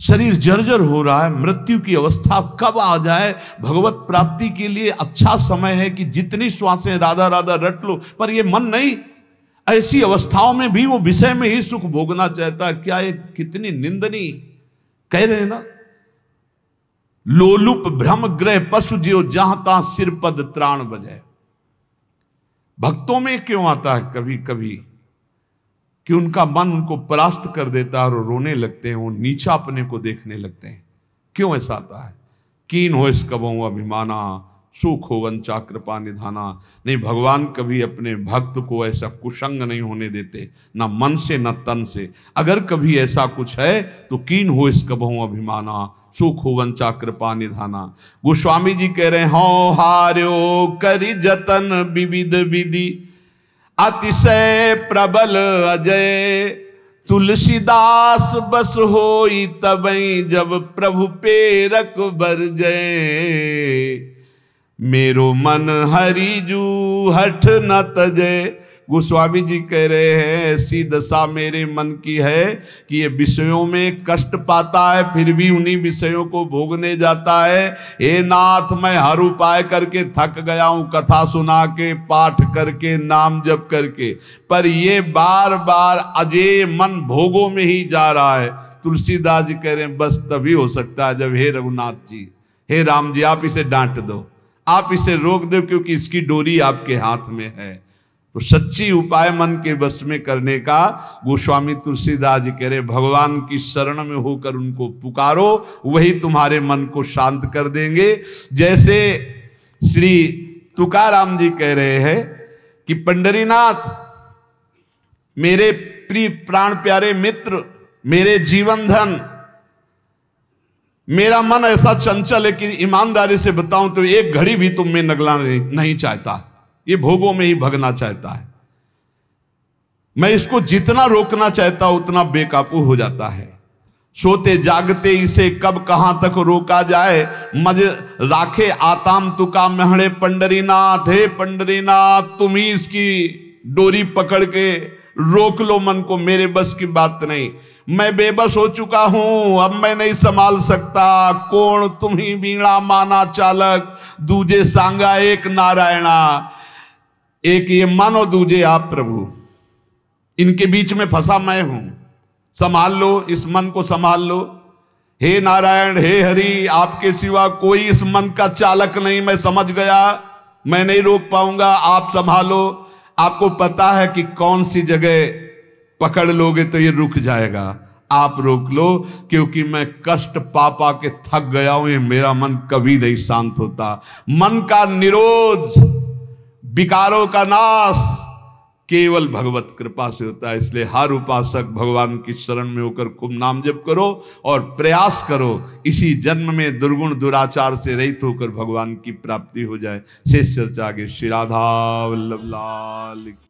S1: शरीर जर्जर हो रहा है, मृत्यु की अवस्था कब आ जाए। भगवत प्राप्ति के लिए अच्छा समय है कि जितनी श्वासें राधा राधा रट लो, पर ये मन नहीं। ऐसी अवस्थाओं में भी वो विषय में ही सुख भोगना चाहता है। क्या ये कितनी निंदनीय, कह रहे हैं ना, लोलुप भ्रम ग्रह पशु जियो, जहां तहां सिर पद त्राण बजाए। भक्तों में क्यों आता है कभी कभी कि उनका मन उनको परास्त कर देता है और रोने लगते हैं, वो नीचा अपने को देखने लगते हैं। क्यों ऐसा आता है? कीन हो इस कबहु अभिमाना, सुख हो वंचा कृपा निधाना। नहीं, भगवान कभी अपने भक्त को ऐसा कुसंग नहीं होने देते, ना मन से न तन से। अगर कभी ऐसा कुछ है तो कीन हो इस कबहु अभिमाना, सुख हो वंचा कृपा निधाना। गोस्वामी जी कह रहे हैं, हो हार्यो करि जतन विविध विधि, अतिशय प्रबल अजय, तुलसीदास बस होई तबई, जब प्रभु पेरक बर जय, मेरो मन हरिजू हठ न तजय। गोस्वामी जी कह रहे हैं, ऐसी दशा मेरे मन की है कि ये विषयों में कष्ट पाता है, फिर भी उन्हीं विषयों को भोगने जाता है। हे नाथ, मैं हर उपाय करके थक गया हूं, कथा सुना के, पाठ करके, नाम जप करके, पर ये बार बार अजय मन भोगों में ही जा रहा है। तुलसीदास जी कह रहे हैं, बस तभी हो सकता है जब हे रघुनाथ जी, हे राम जी, आप इसे डांट दो, आप इसे रोक दो, क्योंकि इसकी डोरी आपके हाथ में है। तो सच्ची उपाय मन के बस में करने का गोस्वामी तुलसीदास जी कह रहे, भगवान की शरण में होकर उनको पुकारो, वही तुम्हारे मन को शांत कर देंगे। जैसे श्री तुकाराम जी कह रहे हैं कि पंडरीनाथ, मेरे प्रिय प्राण प्यारे मित्र, मेरे जीवन धन, मेरा मन ऐसा चंचल है कि ईमानदारी से बताऊं तो एक घड़ी भी तुम में नगला नहीं चाहता, ये भोगों में ही भगना चाहता है। मैं इसको जितना रोकना चाहता हूं उतना बेकाबू हो जाता है। सोते जागते इसे कब कहां तक रोका जाए, मज राखे आताम तुका महड़े पंडरीनाथ। हे पंडरीनाथ, तुम ही इसकी डोरी पकड़ के रोक लो मन को, मेरे बस की बात नहीं। मैं बेबस हो चुका हूं, अब मैं नहीं संभाल सकता। कौन तुम ही वीणा माना चालक, दूजे सांगा एक नारायणा। एक ये मानो, दूजे आप प्रभु, इनके बीच में फंसा मैं हूं, संभाल लो, इस मन को संभाल लो। हे नारायण, हे हरि, आपके सिवा कोई इस मन का चालक नहीं, मैं समझ गया, मैं नहीं रोक पाऊंगा, आप संभालो। आपको पता है कि कौन सी जगह पकड़ लोगे तो ये रुक जाएगा, आप रोक लो, क्योंकि मैं कष्ट पा पा के थक गया हूं, ये मेरा मन कभी नहीं शांत होता। मन का निरोध, विकारों का नाश केवल भगवत कृपा से होता है। इसलिए हर उपासक भगवान की शरण में होकर खूब नाम जप करो और प्रयास करो इसी जन्म में दुर्गुण दुराचार से रहित होकर भगवान की प्राप्ति हो जाए। शेष चर्चा आगे। श्री राधा वल्लभ लाल।